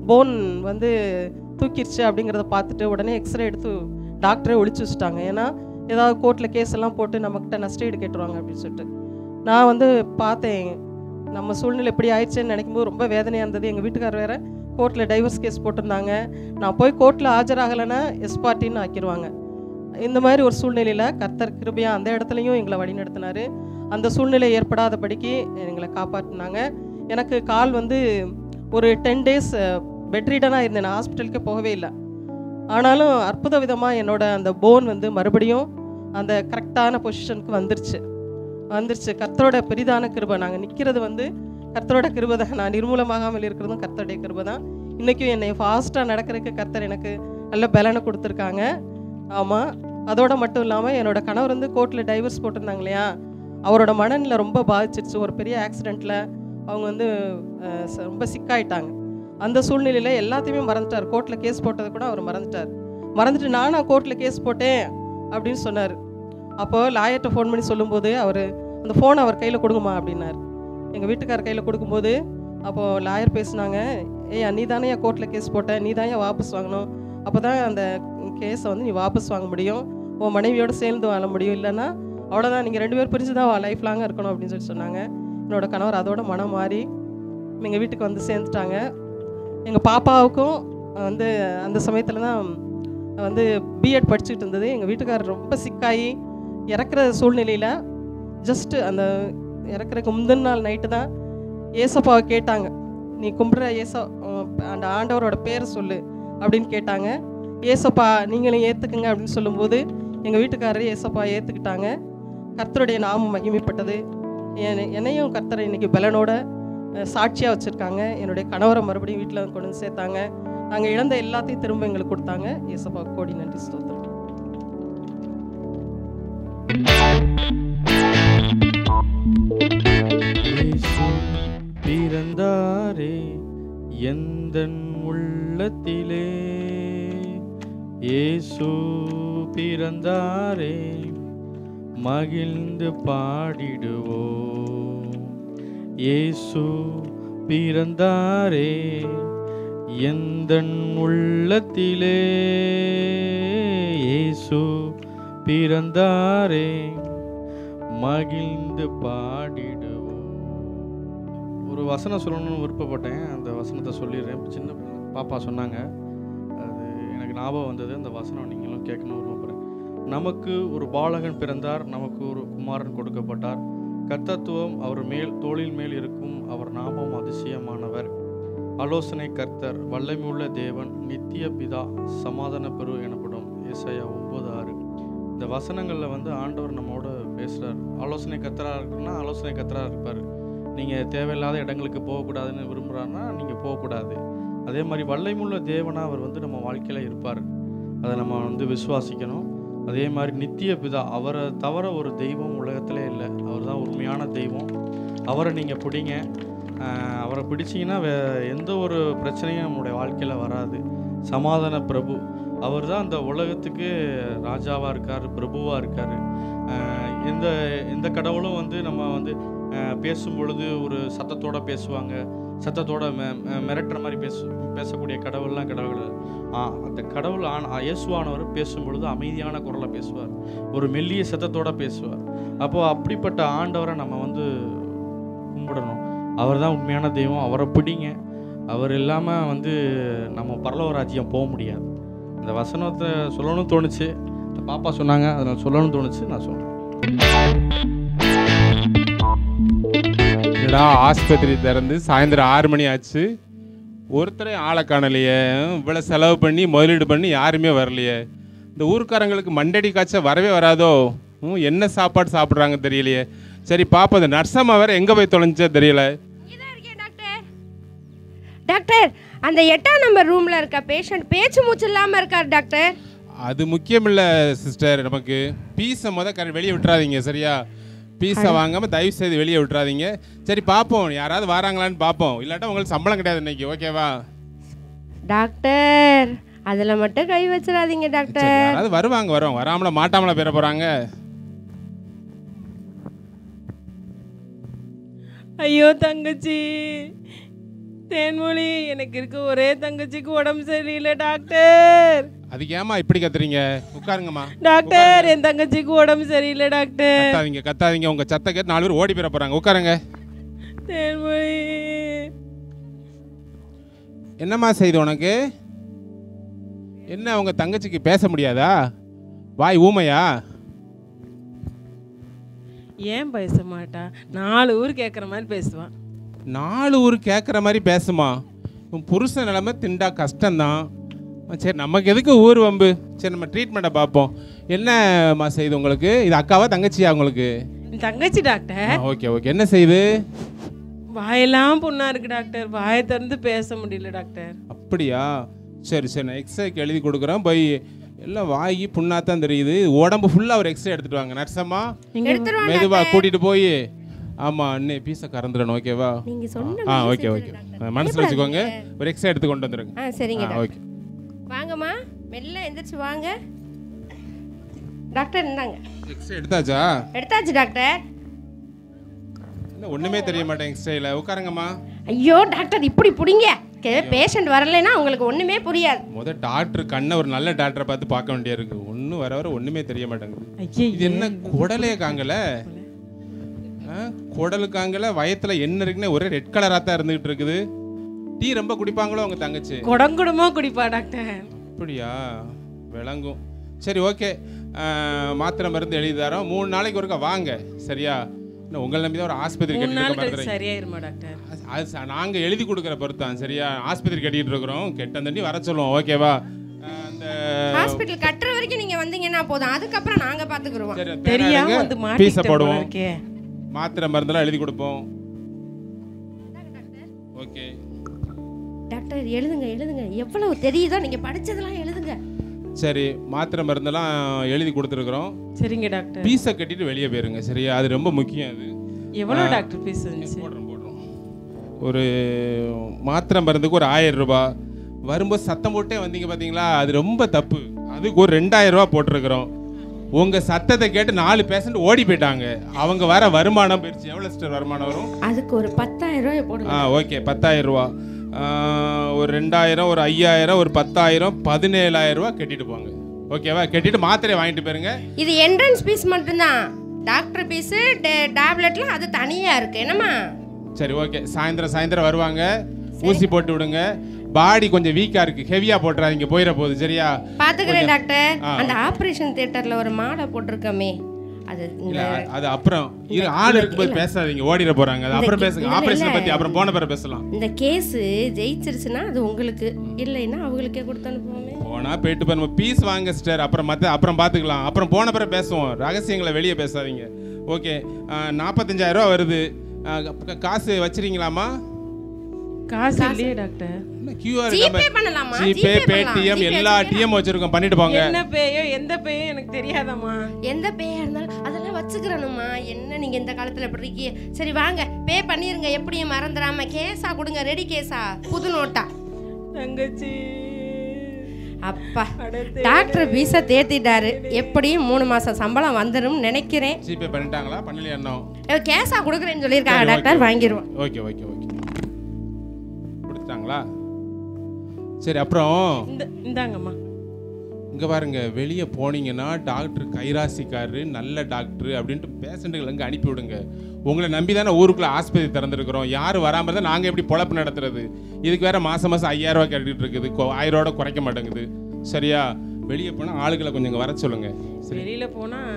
போன் வந்து தூக்கிடுச்சு அப்படிங்கிறத பார்த்துட்டு உடனே எக்ஸ்ரே எடுத்து டாக்டரே ஒழிச்சு வச்சுட்டாங்க. ஏன்னா ஏதாவது கோர்ட்டில் கேஸ் எல்லாம் போட்டு நம்மக்கிட்ட நஷ்டஈடு கேட்டுருவாங்க அப்படின்னு சொல்லிட்டு. நான் வந்து பார்த்தேன் நம்ம சூழ்நிலை எப்படி ஆயிடுச்சுன்னு நினைக்கும்போது ரொம்ப வேதனையாக இருந்தது. எங்கள் வீட்டுக்காரர் வேறு கோர்ட்டில் டைவர்ஸ் கேஸ் போட்டிருந்தாங்க. நான் போய் கோர்ட்டில் ஆஜராகலைன்னா எஸ்பார்ட்டின்னு ஆக்கிடுவாங்க. இந்த மாதிரி ஒரு சூழ்நிலையில் கர்த்தர் கிருபையாக அந்த இடத்துலையும் எங்களை வழிநடத்தினார். அந்த சூழ்நிலை ஏற்படாதபடிக்கு எங்களை காப்பாற்றினாங்க. எனக்கு கால் வந்து ஒரு 10 டேஸ் பெட்ரீடனாக இருந்தேன். நான் ஹாஸ்பிட்டலுக்கே போகவே இல்லை. ஆனாலும் அற்புத விதமாக என்னோட அந்த போன் வந்து மறுபடியும் அந்த கரெக்டான பொசிஷனுக்கு வந்துருச்சு. கர்த்தரோட பெரிதான கிருபை. நாங்கள் நிற்கிறது வந்து கர்த்தரோட கிருபை தான். நான் நிர்மூலமாகாமல் இருக்கிறதும் கர்த்தருடைய கிருபை தான். இன்றைக்கும் என்னை ஃபாஸ்ட்டாக நடக்கிறதுக்கு கர்த்தர் எனக்கு நல்ல பலனை கொடுத்துருக்காங்க. ஆமாம், அதோட மட்டும் இல்லாமல் என்னோட கணவர் வந்து கோர்ட்டில் டைவர்ஸ் போட்டிருந்தாங்க இல்லையா, அவரோட மனநிலை ரொம்ப பாதிச்சிருச்சு. ஒரு பெரிய ஆக்சிடெண்ட்டில் அவங்க வந்து ரொம்ப சிக்காயிட்டாங்க. அந்த சூழ்நிலையில் எல்லாத்தையுமே மறந்துட்டார். கோர்ட்டில் கேஸ் போட்டதை கூட அவர் மறந்துட்டு நானா கோர்ட்டில் கேஸ் போட்டேன் அப்படின்னு சொன்னார். அப்போது லாயர்கிட்ட ஃபோன் பண்ணி சொல்லும்போது அவர் அந்த ஃபோனை அவர் கையில் கொடுங்கம்மா அப்படின்னார். எங்கள் வீட்டுக்கார் கையில் கொடுக்கும்போது அப்போது லாயர் பேசுனாங்க, ஏய் நீ தானே என் கோர்ட்டில் கேஸ் போட்ட, நீ தான் ஏன் வாபஸ் வாங்கணும், அப்போ தான் அந்த கேஸை வந்து நீ வாபஸ் வாங்க முடியும், உன் மனைவியோடு சேர்ந்து வாழ முடியும், இல்லைன்னா அவ்வளோதான், நீங்கள் 2 பேர் பிரிஞ்சு தான் லைஃப் லாங்காக இருக்கணும் அப்படின்னு சொன்னாங்க. என்னோடய கணவர் அதோட மனம் மாறி எங்கள் வீட்டுக்கு வந்து சேர்ந்துட்டாங்க. எங்கள் பாப்பாவுக்கும் வந்து அந்த சமயத்தில் தான் வந்து பிஎட் படிச்சுக்கிட்டு இருந்தது. எங்கள் வீட்டுக்காரர் ரொம்ப சிக்காகி இறக்குற சூழ்நிலையில் ஜஸ்ட்டு அந்த இறக்குறதுக்கு முந்தின நாள் நைட்டு தான் ஏசப்பாவை கேட்டாங்க, நீ கும்பிட்ற அந்த ஆண்டவரோட பேரை சொல்லு அப்படின்னு கேட்டாங்க. ஏசப்பா நீங்களும் ஏற்றுக்குங்க அப்படின்னு சொல்லும்போது எங்கள் வீட்டுக்காரர் ஏசப்பா ஏற்றுக்கிட்டாங்க. கர்த்தருடைய நாமம் மகிமைப்பட்டது. என்னையும் கர்த்தரை இன்றைக்கி பலனோட சாட்சியாக வச்சுருக்காங்க. என்னுடைய கணவரை மறுபடியும் வீட்டில் கொண்டு வந்து சேர்த்தாங்க. நாங்கள் இழந்த எல்லாத்தையும் திரும்ப எங்களுக்கு கொடுத்தாங்க. ஏசப்பா கோடி நன்றி ஸ்தோத்திரம். பிறந்தாரே எந்தன் உள்ளத்திலே, இயேசு பிறந்தாரே மகிழ்ந்து பாடிடுவோம். இயேசு பிறந்தாரே எந்தன் உள்ளத்திலே, இயேசு பிறந்தாரே மகிழ்ந்து பாடிடுவோம். ஒரு வசனம் சொல்லணும்னு விருப்பப்பட்டேன். அந்த வசனத்தை சொல்லிடுறேன். சின்ன பாப்பா சொன்னாங்க, அது எனக்கு ஞாபகம் வந்தது. அந்த வசனம் நீங்களும் கேட்கணும்னு விரும்புகிறேன். நமக்கு ஒரு பாலகன் பிறந்தார், நமக்கு ஒரு குமாரன் கொடுக்கப்பட்டார், கர்த்தத்துவம் அவர் தோளில் மேல் இருக்கும், அவர் நாமம் அதிசயமானவர், ஆலோசனை கர்த்தர், வல்லமையுள்ள தேவன், நித்திய பிதா, சமாதான பெரு எனப்படும். ஏசாயா 9:6. இந்த வசனங்களில் ஆண்டவர் நம்மோட பேசுகிறார். ஆலோசனை கர்த்தராக இருக்குன்னா ஆலோசனை கர்த்தராக இருப்பார். நீங்கள் தேவையில்லாத இடங்களுக்கு போகக்கூடாதுன்னு விரும்புகிறாருன்னா நீங்கள் போகக்கூடாது. அதே மாதிரி வல்லமையுள்ள தேவனாக அவர் நம்ம வாழ்க்கையில் இருப்பார். அதை நம்ம விசுவாசிக்கணும். அதே மாதிரி நித்திய பிதா, அவரை தவிர ஒரு தெய்வம் உலகத்திலே இல்லை. அவர் தான் உண்மையான தெய்வம். அவரை நீங்கள் பிடிங்க. அவரை பிடிச்சிங்கன்னா எந்த ஒரு பிரச்சனையும் நம்மளுடைய வாழ்க்கையில் வராது. சமாதான பிரபு, அவர் தான் அந்த உலகத்துக்கு ராஜாவாக இருக்கார், பிரபுவாக இருக்கார். எந்த கடவுளும் நம்ம பேசும் பொழுது ஒரு சத்தத்தோடு பேசுவாங்க, சத்தத்தோட மிரட்டுற மாதிரி பேசக்கூடிய கடவுள்லாம் கடவுள். அந்த கடவுள் இயேசுவானவர் பேசும் பொழுது அமைதியான குரலை பேசுவார், ஒரு மெல்லிய சத்தத்தோடு பேசுவார். அப்போது அப்படிப்பட்ட ஆண்டவரை நம்ம கும்பிடணும். அவர் தான் உண்மையான தெய்வம். அவரை பிடிங்க. அவர் இல்லாமல் நம்ம பரலோக ராஜ்யம் போக முடியாது. இந்த வசனத்தை சொல்லணும்னு தோணுச்சு. பாப்பா சொன்னாங்க, அதனால் சொல்லணும்னு தோணுச்சு, நான் சொல்கிறேன். ஆஸ்பத்திரி திறந்து சாயந்தரம் 6 மணி ஆச்சு, ஒருத்தரே ஆளை காணலையே. இவ்வளோ செலவு பண்ணி முதலீடு பண்ணி யாருமே வரலையே. இந்த ஊருக்காரங்களுக்கு மண்டடி காய்ச்ச வரவே வராதோ. என்ன சாப்பாடு சாப்பிட்றாங்க தெரியலையே. சரி பாப்பா, இந்த நர்சம்மா வேறு எங்கே போய் தொலைஞ்சா தெரியல. டாக்டர், அந்த 8ஆம் நம்பர் ரூமில் இருக்க பேஷண்ட் பேச்சு மூச்சு இல்லாமல் இருக்கார் டாக்டர். அது முக்கியம் இல்லை சிஸ்டர். நமக்கு பீஸை வெளியே விட்டுறாதீங்க, சரியா? பீஸை வாங்காமல் தயவு செய்து வெளியே விட்டுறாதீங்க. சரி பார்ப்போம், யாராவது வராங்களான்னு பார்ப்போம். இல்லாட்டா உங்களுக்கு சம்பளம் கிடையாது இன்னைக்கு, ஓகேவா? டாக்டர், அதில் மட்டும் கை வச்சிடாதீங்க டாக்டர். யாராவது வருவாங்க, வராமல மாட்டாமல பெற போகிறாங்க. ஐயோ தங்கச்சி தேன்மொழி, எனக்கு இருக்க ஒரே தங்கச்சிக்கு உடம்பு சரியில்லை டாக்டர். அதுக்கு ஏமா இப்படி கத்துறீங்க? உட்காருங்கம்மா டாக்டர், என் தங்கச்சிக்கு உடம்பு சரியில்லை டாக்டர். கத்தாதீங்க. உங்க சத்த கேட்டு 4 பேர் ஓடி போயிட போறாங்க. உட்காருங்க. தேன்மொழி, என்னம்மா செய்து உனக்கு? என்ன உங்க தங்கச்சிக்கு பேச முடியாதா? வாய் ஊமையா? ஏன் பேச மாட்டா? 4 ஊர் கேட்குற மாதிரி பேசுவான். 4 ஊர் கேட்குற மாதிரி பேசுமா? உன் புருஷன் நிலைமை திண்டா கஷ்டம்தான். சரி, நமக்கு எதுக்கு ஊர் வம்பு? சரி, நம்ம ட்ரீட்மெண்ட்டை பார்ப்போம். என்னம்மா செய்து உங்களுக்கு? இது அக்காவா தங்கச்சியா உங்களுக்கு? தங்கச்சி டாக்டர். Okay okay. என்ன செய்து? வாயெல்லாம் புண்ணா இருக்கு டாக்டர், வாயை திறந்து பேச முடியல டாக்டர். அப்படியா? சரி சரி, நான் எக்ஸ்ரேக்கு எழுதி கொடுக்குறேன். போய் எல்லாம் வாங்கி புண்ணாத்தான் தெரியுது. உடம்பு ஃபுல்லாக ஒரு எக்ஸ்ரே எடுத்துகிட்டு வாங்க. நர்சம்மா மெதுவாக கூட்டிகிட்டு போய், ஆமாம் அண்ணே பீஸை கறந்துடணும், ஓகேவா? ஓகே ஓகே, மனசில் வச்சுக்கோங்க. ஒரு எக்ஸ்ரே எடுத்து கொண்டு வந்துடுங்க. சரிங்க. ஓகே, வாங்கம்மா, மெல்ல எந்திரிச்சு வாங்க. டாக்டர் இந்தாங்க. எக்ஸ்ரே எடுத்தாச்சா? எடுத்தாச்சு டாக்டர். என்ன ஒன்றுமே தெரிய மாட்டேன் எக்ஸ்ரேல. உட்காருங்கம்மா. ஐயோ டாக்டர், இப்படி பிடிங்க. பேஷண்ட் வரலைன்னா உங்களுக்கு ஒன்றுமே புரியாது. முதல் டாக்டர் கண்ணை ஒரு நல்ல டாக்டரை பார்த்து பார்க்க வேண்டியா இருக்கு. ஒன்றும் வர ஒன்றுமே தெரிய மாட்டேங்குது. இது என்ன குடலே காங்கல? குடலுக்காங்கல, வயத்தில் என்ன இருக்குன்னு ஒரே ரெட் கலராக தான் இருந்துகிட்டு இருக்குது. டீ ரொம்ப குடிப்பாங்களோ உங்க தங்கச்சி? குடங்குடமா குடிப்பா டாக்டர். அப்படியா? விளங்கும். சரி ஓகே, மாத்திரை மருந்து எழுதி தரோம். 3 நாளைக்கு ஒருக்கா வாங்க, சரியா? உங்களை நம்பி தான் ஒரு ஆஸ்பத்திரி கட்டிட்டு சரியாயிருமா டாக்டர்? அது நாங்கள் எழுதி கொடுக்குற பொறுத்தான், சரியா? ஆஸ்பத்திரி கட்டிட்டு இருக்கிறோம், கெட்ட தண்ணி வர சொல்லுவோம், ஓகேவா? அந்த ஹாஸ்பிடல் கட்டுற வரைக்கும் நீங்க வந்தீங்கன்னா போதும், அதுக்கப்புறம் நாங்க பாத்துக்குறோம். தெரியாம வந்து பீஸை போடுவோம், மாத்திரை மருந்தெல்லாம் எழுதி கொடுப்போம். ஓகே டாக்டர், எழுதுங்க எழுதுங்க, எவ்வளவு தெரியுதோ நீங்க படிச்சதெல்லாம் எழுதுங்க. சரி, மாத்திரை மருந்தெல்லாம் எழுதி கொடுத்துருக்குறோம். சரிங்க டாக்டர். பீஸை கட்டிட்டு வெளியே போயிருங்க, சரியா? அது ரொம்ப முக்கியம். அது எவ்வளோ டாக்டர் பீஸ்? போடுறோம். ஒரு மாத்திரை மருந்துக்கு ஒரு 1000 ரூபாய். வரும்போது சத்தம் போட்டே வந்தீங்க பார்த்தீங்களா, அது ரொம்ப தப்பு. அதுக்கு ஒரு 2000 ரூபா போட்டிருக்கிறோம். உங்கள் சத்தத்தை கேட்டு 4 பேஷண்ட் ஓடி போயிட்டாங்க. அவங்க வர வருமானம் போயிடுச்சு. எவ்வளோ சிஸ்டர் வருமானம் வரும்? அதுக்கு ஒரு 10,000 ரூபாய் போடுங்க. ஓகே, 10,000 ரூபா. ஒரு 2000, ஒரு 5000, ஒரு 10,000, 17,000 ரூபா கட்டிட்டு போங்க, ஓகேவா? கட்டிட்டு மாத்திரையை வாங்கிட்டு போயிருங்க. இது என்ட்ரன்ஸ் பீஸ் மட்டும்தான். டாக்டர் பீஸ், டேப்லெட்லாம் அது தனியாக இருக்கு. என்னம்மா சரி ஓகே, சாயந்தரம் வருவாங்க, ஊசி போட்டு விடுங்க. பாடி கொஞ்சம் வீக்கா இருக்கு, ஹெவியா போட்டுறாதீங்க, போயிட போகுது. சரியா? பாத்துக்கிறேன் டாக்டர். அந்த ஆபரேஷன் தியேட்டர்ல ஒரு மாலை போட்டிருக்கமே, அது அப்புறம் ஆள் இருக்கும்போது பேசாதீங்க, ஓடிட போறாங்க. அது அப்புறம் பேசுங்க, ஆபரேஷன் பத்தி அப்புறம் போன பிறகு பேசலாம். இந்த கேஸ் ஜெயிச்சிருச்சுன்னா அது உங்களுக்கு, இல்லைன்னா அவங்களுக்கே கொடுத்து அனுப்புவோமே. போனா போயிட்டு நம்ம பீஸ் வாங்க சிஸ்டர், அப்புறம் பாத்துக்கலாம். அப்புறம் போன பிறகு பேசுவோம், ரகசியங்களை வெளியே பேசாதீங்க. ஓகே, 45,000 ரூபா வருது. காசு வச்சிருக்கீங்களாமா? காசு இல்லையே டாக்டர். ஜிபே பண்ணலாமா? ஜிபே, பேடிஎம் எல்லா டிஎம் வச்சிருக்கோம், பண்ணிட்டு போங்க. என்ன பேயோ எந்த பேயோ எனக்கு தெரியாதம்மா. எந்த பேயா இருந்தாலும் அதெல்லாம் வச்சுக்கிறணுமா? என்ன நீங்க இந்த காலத்துல இப்படி இருக்கீங்க? சரி வாங்க, பே பண்ணிருங்க, எப்படியும் மறந்துடாம. கேஸா கொடுங்க, ரெடி கேஸா, புது நோட்டா? தங்கச்சி அப்பா, டாக்டர் பீஸை தேத்திட்டாரு. எப்படியும் 3 மாசம் சம்பளம் வந்துடும் நினைக்கிறேன். ஜிபே பண்ணிட்டாங்களா? பண்ணலையா இன்னும்? கேஸா கொடுக்குறேன்னு சொல்லியிருக்காங்க டாக்டர், வாங்கிடுவோம். ஓகே ஓகே ஓகே, கொடுத்துட்டாங்களா? சரி, அப்புறம் இந்தாங்கம்மா. இங்கே பாருங்க, வெளியே போனீங்கன்னா டாக்டர் கைராசிக்காரு, நல்ல டாக்டர் அப்படின்ட்டு பேஷண்ட்டுகள் அங்கே அனுப்பி விடுங்க. உங்களை நம்பி தானே ஊருக்குள்ளே ஆஸ்பத்திரி திறந்துருக்குறோம். யாரும் வராமல் இருந்தால் நாங்கள் எப்படி பொழப்பு நடத்துறது? இதுக்கு வேறு மாதம் 5,000 ரூபா கேட்டுக்கிட்டு இருக்குது, 1000 ரூபா குறைக்க மாட்டேங்குது. சரியா? வெளியே போனால் ஆளுகளை கொஞ்சம் வர சொல்லுங்க. வெளியில் போனால்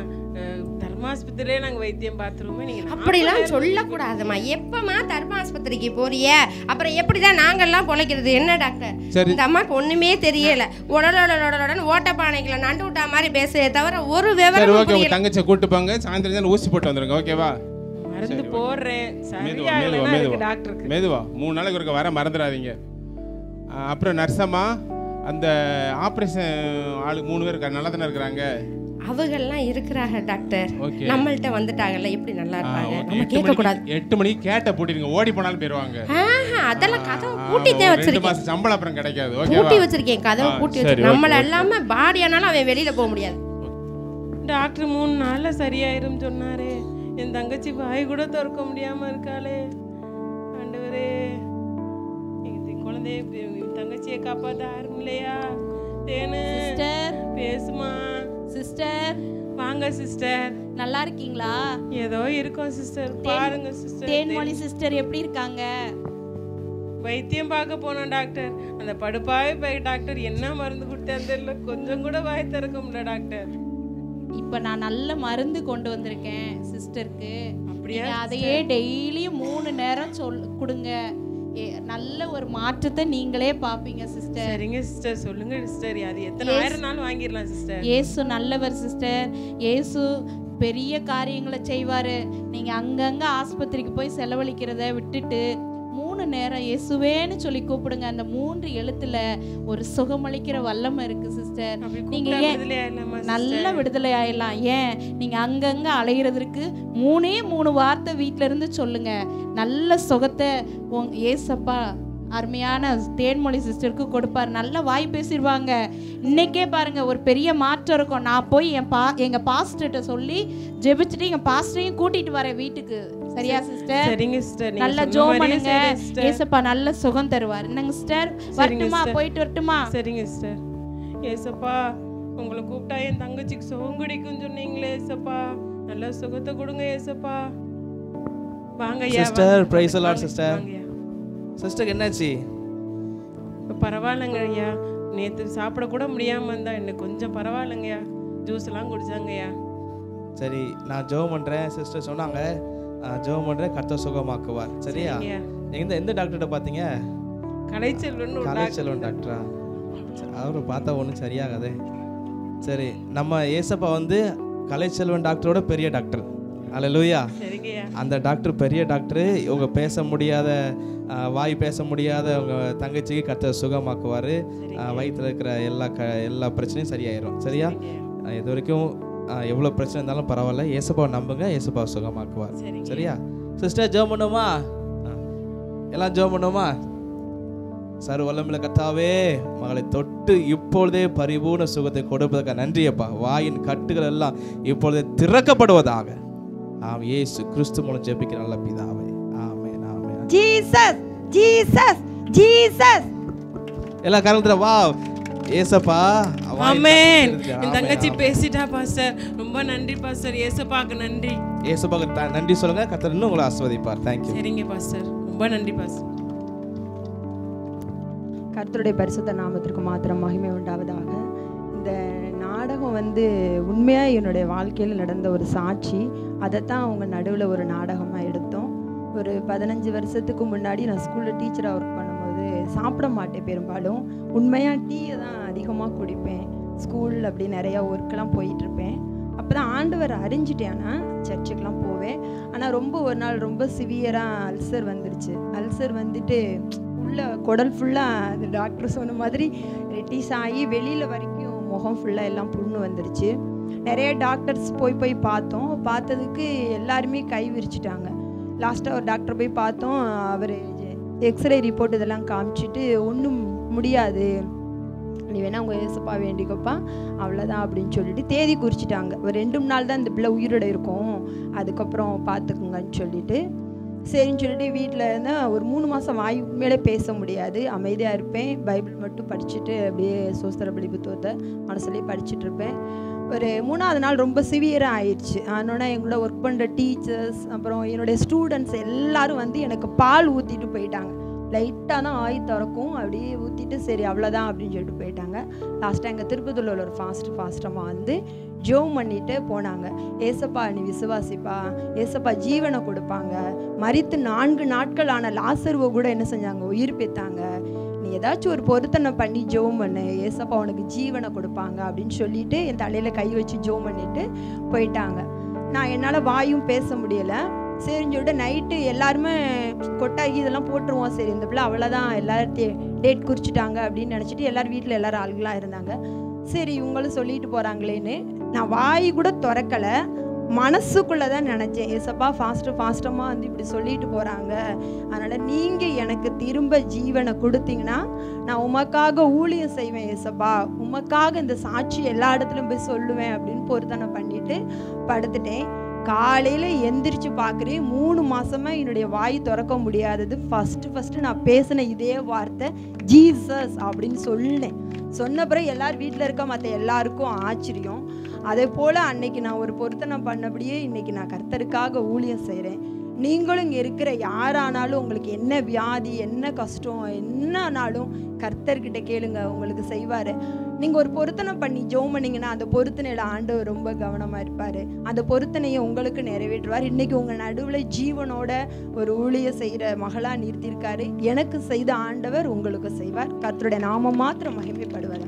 தர்மாஸ்பத்திரியே நாங்கள் வைத்தியம் பார்த்துருவோமே. நீங்கள் அப்படிலாம் சொல்லக்கூடாதுமா. எப்பமா தர்மாஸ்பத்திரிக்கு போறிய? அப்புறம் எப்படிதான் நாங்கெல்லாம் பொழைக்கிறது? என்ன டாக்டர், இந்த அம்மாக்கு ஒண்ணுமே தெரியல. உடலோட ஓட்டப்பானைக்குள்ள நண்டு விட்டா மாதிரி பேசவே தவிர ஒரு விவரம் புரியல. தங்கச்சியை கூட்டு போங்க, சாயந்தரம் ஊசி போட்டு வந்துருங்க. ஓகேவா? மருந்து போடுறேன். மெதுவா 3 நாளைக்கு ஒருக்க வர மறந்துடாதீங்க. அப்புறம் நர்சம்மா, அந்த ஆப்ரேஷன் ஆளு 3 பேர் நல்லா தானே இருக்கிறாங்க? அவங்கெல்லாம் இருக்கிறாங்க டாக்டர், நம்மள்ட்ட வந்துட்டாங்கல்ல, எப்படி நல்லா இருப்பாங்க? நம்ம கேட்க கூடாது. 8 மணிக்கு கேட்ட பூட்டிடுங்க, ஓடி போனாலும் போயிடுவாங்க. அதெல்லாம் கதவை பூட்டிட்டே வச்சிருக்கேன். 2 மாசம் சம்பளம் அப்புறம் கிடைக்காது. பூட்டி வச்சிருக்கேன், கதவை பூட்டி வச்சிருக்கேன். நம்மள இல்லாம பாடி ஆனாலும் அவன் வெளியில போக முடியாது. டாக்டர் 3 நாள்ல சரியாயிரும் சொன்னாரே. என் தங்கச்சி வாய் கூட திறக்க முடியாம இருக்காளே. ஆண்டவரே, குழந்தைய தங்கச்சியை காப்பாத்த யாரும் இல்லையா? தேனு பேசுமா சிஸ்டர். வாங்க சிஸ்டர், நல்லா இருக்கீங்களா? ஏதோ இருக்கோம் சிஸ்டர். பாருங்க சிஸ்டர், தேன்மொழி சிஸ்டர் எப்படி இருக்காங்க? வைத்தியம் பார்க்க போனோம் டாக்டர். அந்த படுப்பாவே போய் டாக்டர் என்ன மருந்து கொடுத்தேன்னு தெரியல, கொஞ்சம் கூட வாய் திறக்க முடியல டாக்டர். இப்போ நான் நல்ல மருந்து கொண்டு வந்திருக்கேன் சிஸ்டருக்கு. அப்படியே அதையே டெய்லியும் 3 நேரம் கொடுங்க. நல்ல ஒரு மாற்றத்தை நீங்களே பாப்பீங்க சிஸ்டர். சரிங்க சிஸ்டர், சொல்லுங்க சிஸ்டர். அது எத்தனை ஆயிரம் நாள் வாங்கிடலாம் சிஸ்டர்? இயேசு நல்லவர் சிஸ்டர். இயேசு பெரிய காரியங்களை செய்வாரு. நீங்க அங்கங்க ஆஸ்பத்திரிக்கு போய் செலவழிக்கிறத விட்டுட்டு 3 நேரம் இயேசுவேன்னு சொல்லி கூப்பிடுங்க. அந்த 3 எழுத்துல ஒரு சுகமளிக்கிற வல்லமை இருக்கு சிஸ்டர். நீங்க நல்ல விடுதலை ஆயிடலாம். ஏன் நீங்க அங்கங்க அலைகிறதுக்கு 3 வார்த்தை வீட்டுல இருந்து சொல்லுங்க. நல்ல சுகத்தை ஏசப்பா அருமையான தேன்மொழி சிஸ்டருக்கு கொடுப்பார். நல்ல வாய் பேசிடுவாங்க. இன்னைக்கே பாருங்க, ஒரு பெரிய மாற்றம் இருக்கும். நான் போய் எங்க பாஸ்டர்கிட்ட சொல்லி ஜெபிச்சுட்டு எங்க பாஸ்டரையும் கூட்டிட்டு வரேன் வீட்டுக்கு. சரியா சிஸ்டர்? சரிங்க சிஸ்டர், நல்ல ஜெபம் பண்ணுங்க. ஏசப்பா நல்ல சுகம் தருவார். என்னங்க சிஸ்டர், வரட்டுமா? போயிட்டு வரட்டுமா? சரிங்க சிஸ்டர். ஏசப்பா, உங்களை கூப்பிட்டா என் தங்கச்சிக்கு சுகம் கிடைக்கும் சொன்னீங்களே ஏசப்பா, நல்ல சுகத்தை கொடுங்க ஏசப்பா. வாங்க sister. Praise the lord sister. சிஸ்டருக்கு என்னாச்சு? பரவாயில்லைங்க ஐயா, நேற்று சாப்பிட கூட முடியாமல் இருந்தா இன்னும் கொஞ்சம் பரவாயில்லைங்கய்யா. ஜூஸ் எல்லாம் குடிச்சாங்கய்யா. சரி, நான் ஜெபம் பண்ணுறேன். சிஸ்டர் சொன்னாங்க ஜெபம் பண்ணுறேன், கர்த்தர் சுகமாக்குவார். சரியா? எந்த டாக்டர்கிட்ட பார்த்தீங்க? கலைச்செல்வன் டாக்டரா? அவரை பார்த்தா ஒன்றும் சரியாகாதே. சரி, நம்ம ஏசப்பா வந்து கலைச்செல்வன் டாக்டரோட பெரிய டாக்டர். அல்லேலூயா. அந்த டாக்டர் பெரிய டாக்டர். இவங்க பேச முடியாத, வாய் பேச முடியாத உங்க தங்கச்சிக்கு கர்த்தர் சுகமாக்குவார். வயிற்றில் இருக்கிற எல்லா பிரச்சனையும் சரியாயிரும். சரியா? இது வரைக்கும் எவ்வளோ பிரச்சனை இருந்தாலும் பரவாயில்ல, ஏசப்பாவை நம்புங்க, ஏசப்பாவை சுகமாக்குவார். சரியா? சிஸ்டர் ஜெபம் பண்ணுமா? எல்லாம் ஜெபம் பண்ணுமா? சர்வ வல்லமையுள்ள கர்த்தாவே, மகளை தொட்டு இப்பொழுதே பரிபூர்ண சுகத்தை கொடுப்பதற்காக நன்றியப்பா. வாயின் கட்டுகள் எல்லாம் இப்பொழுதே திறக்கப்படுவதாக. ஆம், இயேசு கிறிஸ்து மூலம் ஜெபிக்கிற நல்ல பிதாவே. Amen, amen. Jesus, Jesus, Jesus. எல்லா காரணத்துல வா ஏசப்பா, அவ ஆமென். என் தங்கச்சி பேசிட்டா பாஸ்டர். ரொம்ப நன்றி பாஸ்டர். இயேசுப்பாக்கு நன்றி. இயேசுப்பாக்கு நன்றி சொல்லுங்க. கர்த்தர் இன்னும் உங்களை ஆசீர்வதிப்பார். Thank you. சரிங்க பாஸ்டர். ரொம்ப நன்றி பாஸ்டர். கர்த்தருடைய பரிசுத்த நாமத்திற்கு மாத்திரம் மகிமை உண்டாவதாக. இந்த நாடகம் உண்மையாக என்னுடைய வாழ்க்கையில் நடந்த ஒரு சாட்சி. அதைத்தான் அவங்க நடுவில் ஒரு நாடகமாக எடுத்தோம். ஒரு 15 வருஷத்துக்கு முன்னாடி நான் ஸ்கூலில் டீச்சராக ஒர்க் பண்ணும்போது சாப்பிட மாட்டேன். பெரும்பாலும் உண்மையாக டீயை தான் அதிகமாக குடிப்பேன். ஸ்கூலில் அப்படி நிறையா ஒர்க்கெலாம் போயிட்டுருப்பேன். அப்போ தான் ஆண்டவர் அறிஞ்சிட்டேன். ஆனால் சர்ச்சுக்கெலாம் போவேன். ஆனால் ஒரு நாள் ரொம்ப சிவியராக அல்சர் வந்துடுச்சு. அல்சர் வந்துட்டு உள்ள குடல் ஃபுல்லாக அது டாக்டர் சொன்ன மாதிரி ரெட்டிஸ் ஆகி வெளியில் வரைக்கும் முகம் ஃபுல்லாக எல்லாம் புண்ணு வந்துடுச்சு. நிறைய டாக்டர்ஸ் போய் பார்த்தோம். பார்த்ததுக்கு எல்லாருமே கை விரிச்சிட்டாங்க. லாஸ்ட்டாக ஒரு டாக்டர் போய் பார்த்தோம். அவர் எக்ஸ்ரே ரிப்போர்ட் இதெல்லாம் காமிச்சிட்டு ஒன்றும் முடியாது, நீ வேணா உங்கள் ஏசப்பா வேண்டிக்கப்பா, அவ்வளோதான் அப்படின்னு சொல்லிட்டு தேதி குறிச்சிட்டாங்க. ஒரு 2 நாள் தான் இந்த பிள்ளை உயிரோட இருக்கும், அதுக்கப்புறம் பார்த்துக்குங்கன்னு சொல்லிட்டு சரின்னு சொல்லிட்டு வீட்டில் இருந்தால் ஒரு 3 மாதம் வாய் உண்மையிலே பேச முடியாது, அமைதியாக இருப்பேன். பைபிள் மட்டும் படிச்சுட்டு அப்படியே சோஸ்திர பலி புத்தகத்தை மனசுலேயே படிச்சுட்டு இருப்பேன். ஒரு 3ஆவது நாள் ரொம்ப சிவியராக ஆயிடுச்சு. அதனால எங்களோட ஒர்க் பண்ணுற டீச்சர்ஸ் அப்புறம் என்னுடைய ஸ்டூடெண்ட்ஸ் எல்லோரும் எனக்கு பால் ஊற்றிட்டு போயிட்டாங்க. லைட்டாக தான் ஆய் திறக்கும், அப்படியே ஊற்றிட்டு சரி அவ்வளோதான் அப்படின்னு சொல்லிட்டு போயிட்டாங்க. லாஸ்ட்டாக எங்கள் திருப்பத்தூரில் ஒரு ஃபாஸ்டமாக ஜோம் பண்ணிட்டு போனாங்க. ஏசப்பா நீ விசுவாசிப்பா, ஏசப்பா ஜீவனை கொடுப்பாங்க. மரித்து 4 நாட்கள் ஆன லாசருவை கூட என்ன செஞ்சாங்க, உயிர் பெற்றாங்க. நீ ஏதாச்சும் ஒரு பொருத்தனை பண்ணி ஜோம் பண்ணு, ஏசப்பா உனக்கு ஜீவனை கொடுப்பாங்க அப்படின்னு சொல்லிட்டு என் தலையில் கை வச்சு ஜோம் பண்ணிட்டு போயிட்டாங்க. நான் என்னால் வாயும் பேச முடியலை. சரின்னு சொல்லிட்டு நைட்டு எல்லாருமே கொட்டாகி இதெல்லாம் போட்டுருவோம். சரி இந்த பிள்ளை அவ்வளோதான், எல்லாரும் டேட் குறிச்சிட்டாங்க அப்படின்னு நினச்சிட்டு எல்லோரும் வீட்டில் எல்லோரும் ஆளுகளாக இருந்தாங்க. சரி இவங்களும் சொல்லிட்டு போகிறாங்களேன்னு நான் வாய் கூட திறக்கலை. மனசுக்குள்ளே தான் நினச்சேன், ஏசப்பா ஃபாஸ்டமாக இப்படி சொல்லிட்டு போகிறாங்க, அதனால் நீங்கள் எனக்கு திரும்ப ஜீவனை கொடுத்தீங்கன்னா நான் உமக்காக ஊழியம் செய்வேன் ஏசப்பா, உமக்காக இந்த சாட்சி எல்லா இடத்துலையும் போய் சொல்லுவேன் அப்படின்னு பொருத்தனை பண்ணிவிட்டு படுத்துட்டேன். காலையில் எந்திரிச்சு பார்க்குறேன், 3 மாதமாக என்னுடைய வாய் திறக்க முடியாதது. ஃபஸ்ட்டு நான் பேசின இதே வார்த்தை ஜீசஸ் அப்படின்னு சொன்ன பிறகு எல்லோரும் வீட்டில் இருக்க மற்ற எல்லாருக்கும் ஆச்சரியம். அதே போல் அன்னைக்கு நான் ஒரு பொருத்தனை பண்ணபடியே இன்றைக்கி நான் கர்த்தருக்காக ஊழியம் செய்கிறேன். நீங்களும் இங்கே இருக்கிற யாரானாலும் உங்களுக்கு என்ன வியாதி என்ன கஷ்டம் என்னன்னாலும் கர்த்தர்கிட்ட கேளுங்க, உங்களுக்கு செய்வார். நீங்கள் ஒரு பொருத்தனை பண்ணி ஜெபம் பண்ணிங்கன்னா அந்த பொருத்தனையில் ஆண்டவர் ரொம்ப கவனமாக இருப்பார். அந்த பொருத்தனையை உங்களுக்கு நிறைவேற்றுவார். இன்றைக்கி உங்கள் நடுவில் ஜீவனோட ஒரு ஊழியம் செய்கிற மகளாக நிறுத்தியிருக்காரு. எனக்கு செய்த ஆண்டவர் உங்களுக்கு செய்வார். கர்த்தருடைய நாமம் மாத்திரம் மகிமைப்படுவார்.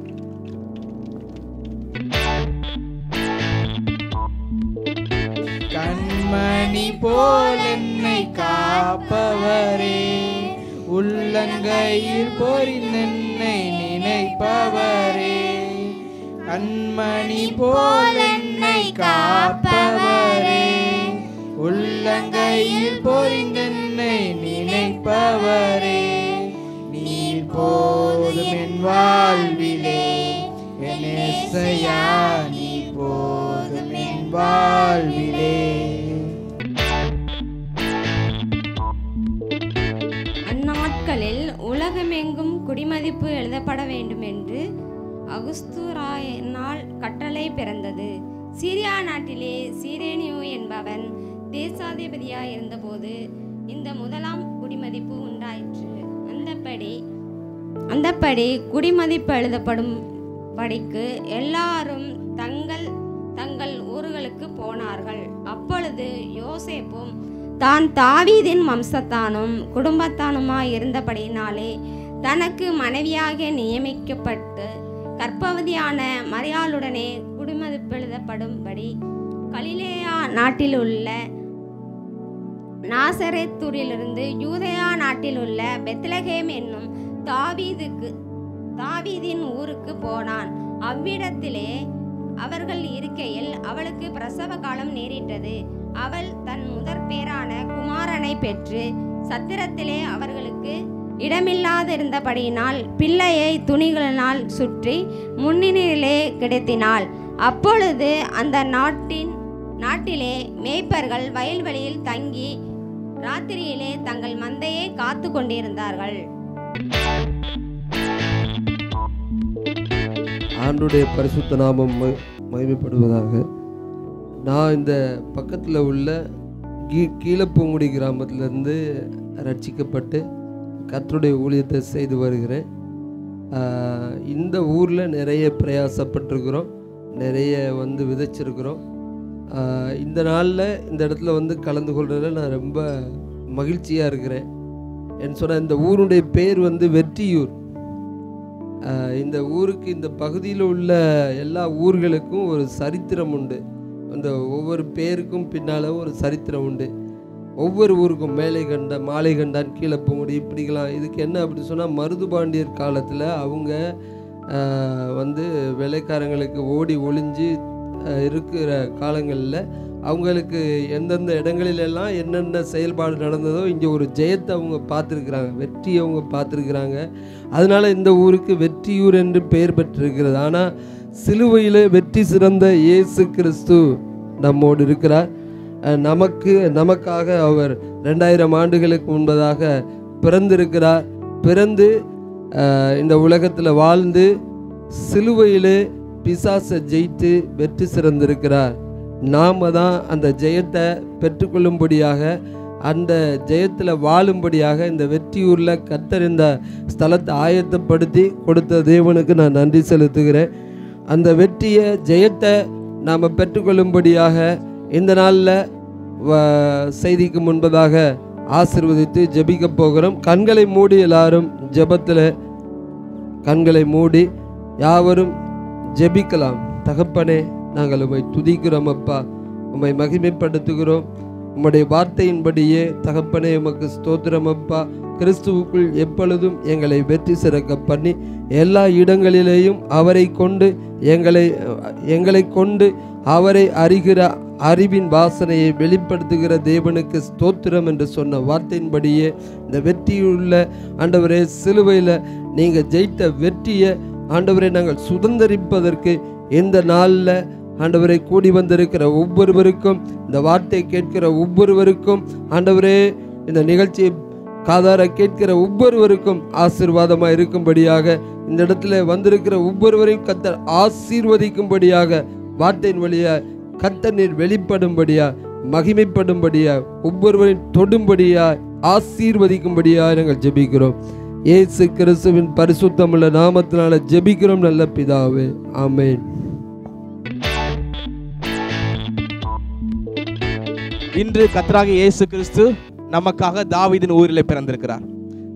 கண்மணி போல் என்னை காப்பவரே, உள்ளங்கையில் பொறிந்தென்னை நினைப்பவரே, கண்மணி போல் என்னை காப்பவரே, உள்ளங்கையில் பொறிந்தென்னை நினைப்பவரே, நீர் போதும் என் வாழ்விலே, என் இயேசையா நீ போதும் என் வாழ்விலே. அந்நாட்களில் உலகமெங்கும் குடிமதிப்பு எழுதப்பட வேண்டும் என்று அகுஸ்துராயினால் கட்டளை பிறந்தது. சீரியா நாட்டிலே சீரேனியோ என்பவன் தேசாதிபதியாய் இருந்தபோது இந்த முதலாம் குடிமதிப்பு உண்டாயிற்று. அந்தப்படி குடிமதிப்பு எழுதப்படும் படிக்கு எல்லாரும் தங்கள் தங்கள் ஊர்களுக்கு போனார்கள். அப்பொழுது யோசேப்பும் தான் தாவீதின் வம்சத்தானும் குடும்பத்தானுமாய் இருந்தபடியினாலே தனக்கு மனைவியாக நியமிக்கப்பட்டு கர்ப்பவதியான மரியாளுடனே குடிமதிப்பு எழுதப்படும்படி கலிலேயா நாட்டிலுள்ள நாசரேத்தூரிலிருந்து யூதேயா நாட்டிலுள்ள பெத்லகேம் என்னும் தாவீதின் ஊருக்கு போனான். அவ்விடத்திலே அவர்கள் இருக்கையில் அவளுக்கு பிரசவ காலம் நேரிட்டது. அவள் தன் முதற் பேரான குமாரனை பெற்று சத்திரத்திலே அவர்களுக்கு இடமில்லாதிருந்தபடியினால் பிள்ளையை துணிகளினால் சுற்றி முன்னினிலே கிடத்தினாள். அப்பொழுது அந்த நாட்டிலே மேய்ப்பர்கள் வயல்வெளியில் தங்கி ராத்திரியிலே தங்கள் மந்தையை காத்து கொண்டிருந்தார்கள். ஆண்டுடைய பரிசுத்த நாமம் மகிமைப்படுவதாக. நான் இந்த பக்கத்தில் உள்ள கீழப்பூங்குடி கிராமத்திலேருந்து ரட்சிக்கப்பட்டு கர்த்தருடைய ஊழியத்தை செய்து வருகிறேன். இந்த ஊரில் நிறைய பிரயாசப்பட்டிருக்கிறோம், நிறைய விதைச்சிருக்கிறோம். இந்த நாளில் இந்த இடத்துல கலந்து கொள்றதில் நான் ரொம்ப மகிழ்ச்சியாக இருக்கிறேன். என்ன சொன்னால், இந்த ஊருடைய பேர் வெற்றியூர். இந்த ஊருக்கு, இந்த பகுதியில் உள்ள எல்லா ஊர்களுக்கும் ஒரு சரித்திரம் உண்டு. அந்த ஒவ்வொரு பேருக்கும் பின்னால் ஒரு சரித்திரம் உண்டு. ஒவ்வொரு ஊருக்கும் மேலை கண்டான், மாலை கண்டான், கீழப்பூங்குடி இப்படிக்கலாம். இதுக்கு என்ன அப்படி சொன்னால், மருதுபாண்டியர் காலத்தில் அவங்க வெள்ளைக்காரங்களுக்கு ஓடி ஒளிஞ்சு இருக்கிற காலங்களில் அவங்களுக்கு எந்தெந்த இடங்களிலெல்லாம் என்னென்ன செயல்பாடு நடந்ததோ இங்கே ஒரு ஜெயத்தை அவங்க பார்த்துருக்குறாங்க, வெற்றி அவங்க பார்த்துருக்குறாங்க. அதனால் இந்த ஊருக்கு வெற்றியூர் என்று பெயர் பெற்றிருக்கிறது. ஆனால் சிலுவையில் வெற்றி சிறந்த இயேசு கிறிஸ்து நம்மோடு இருக்கிறார். நமக்காக அவர் 2000 ஆண்டுகளுக்கு முன்பதாக பிறந்திருக்கிறார். பிறந்து இந்த உலகத்தில் வாழ்ந்து சிலுவையிலே பிசாசை ஜெயித்து வெற்றி சிறந்திருக்கிறார். நாம் தான் அந்த ஜெயத்தை பெற்றுக்கொள்ளும்படியாக, அந்த ஜெயத்தில் வாழும்படியாக இந்த வெற்றியூரில் கர்த்தர் இந்த ஸ்தலத்தை ஆயத்தப்படுத்தி கொடுத்த தேவனுக்கு நான் நன்றி செலுத்துகிறேன். அந்த வெற்றியை, ஜெயத்தை நாம் பெற்றுக்கொள்ளும்படியாக இந்த நாளில் செய்திக்கு முன்பதாக ஆசீர்வதித்து ஜெபிக்க போகிறோம். கண்களை மூடி எல்லாரும் ஜெபத்தில் கண்களை மூடி யாவரும் ஜெபிக்கலாம். தகப்பனே, நாங்கள் உம்மை துதிக்கிறோம் அப்பா, உம்மை மகிமைப்படுத்துகிறோம். உம்முடைய வார்த்தையின்படியே தகப்பனே உமக்கு ஸ்தோத்திரம் அப்பா. கிறிஸ்துவுக்குள் எப்பொழுதும் எங்களை வெற்றி சிறக்க பண்ணி எல்லா இடங்களிலேயும் அவரை கொண்டு எங்களை கொண்டு அவரை அறிகிற அறிவின் வாசனையை வெளிப்படுத்துகிற தேவனுக்கு ஸ்தோத்திரம் என்று சொன்ன வார்த்தையின்படியே இந்த வெற்றியுள்ள ஆண்டவரே, சிலுவையில் நீங்கள் ஜெயித்த வெற்றியை ஆண்டவரை நாங்கள் சுதந்திரிப்பதற்கு இந்த நாளில் ஆண்டவரை கூடி வந்திருக்கிற ஒவ்வொருவருக்கும், இந்த வார்த்தையை கேட்கிற ஒவ்வொருவருக்கும் ஆண்டவரே, இந்த நிகழ்ச்சியை காதார கேட்கிற ஒவ்வொருவருக்கும் ஆசீர்வாதமாக இருக்கும்படியாக, இந்த இடத்துல வந்திருக்கிற ஒவ்வொருவரையும் கர்த்தர் ஆசீர்வதிக்கும்படியாக, வார்த்தையின் வழியாக கர்த்தர் நீர் வெளிப்படும்படியா, மகிமைப்படும்படியா, ஒவ்வொருவரையும் தொடும்படியா, ஆசீர்வதிக்கும்படியா நாங்கள் ஜெபிக்கிறோம். இயேசு கிறிஸ்துவின் பரிசுத்தமுள்ள நாமத்தினால ஜெபிக்கிறோம் நல்ல பிதாவே, ஆமென். இன்று கர்த்தராகிய இயேசு கிறிஸ்து நமக்காக தாவீதின் ஊரிலே பிறந்திருக்கிறார்.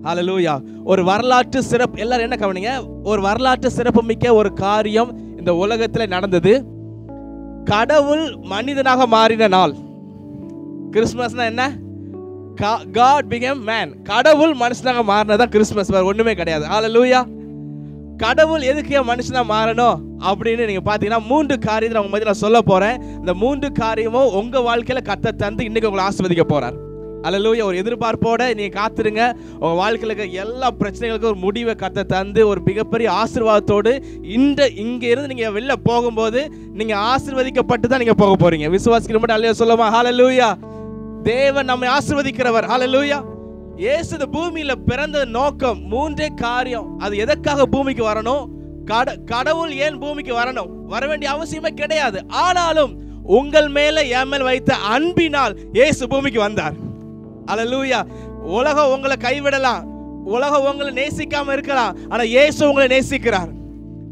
ஹல்லேலூயா. ஒரு வரலாற்று சிறப்பு, எல்லாரும் என்ன கவனிங்க, ஒரு வரலாற்று சிறப்பு மிக்க ஒரு காரியம் இந்த உலகத்தில் நடந்தது. கடவுள் மனிதனாக மாறின நாள். கிறிஸ்துமஸ்னா என்ன? God became man. கடவுள் மனுஷனாக மாறினதான் கிறிஸ்துமஸ், வேற ஒண்ணுமே கிடையாது. ஹல்லேலூயா. கடவுள் எதுக்கு மனுஷனா மாறணும் அப்படின்னு நீங்க பாத்தீங்கன்னா 3 காரியத்தை உங்க மத்தியில நான் சொல்ல போறேன். இந்த 3 காரியமும் உங்க வாழ்க்கையில கர்த்தர் தந்து இன்னைக்கு உங்களை ஆசீர்வதிக்க போறார். ஹல்லேலூயா. ஒரு எதிர்பார்ப்போட நீங்க காத்துருங்க. உங்க வாழ்க்கையில இருக்க எல்லா பிரச்சனைகளுக்கும் ஒரு முடிவை கர்த்தர் தந்து ஒரு மிகப்பெரிய ஆசீர்வாதத்தோடு இங்க இருந்து நீங்க வெளில போகும்போது நீங்க ஆசீர்வதிக்கப்பட்டு தான் நீங்க போக போறீங்க. விசுவாசிக்கிற மட்டும் அல்லேலூயா சொல்லுமா? ஹல்லேலூயா. தேவன் நம்மை ஆசீர்வதிக்கிறவர். ஹல்லேலூயா. இயேசு இந்த பூமியில பிறந்த நோக்கம் 3 காரியம். அது எதற்காக பூமிக்கு வரணும்? கடவுள் ஏன் பூமிக்கு வரணும்? வர வேண்டிய அவசியமே கிடையாது. ஆனாலும் உங்கள் மேல என் மேல் வைத்த அன்பினால் இயேசு பூமிக்கு வந்தார். ஹல்லேலூயா. உலகம் உங்களை கைவிடலாம், உலகம் உங்களை நேசிக்காம இருக்கலாம், ஆனா இயேசு உங்களை நேசிக்கிறார்.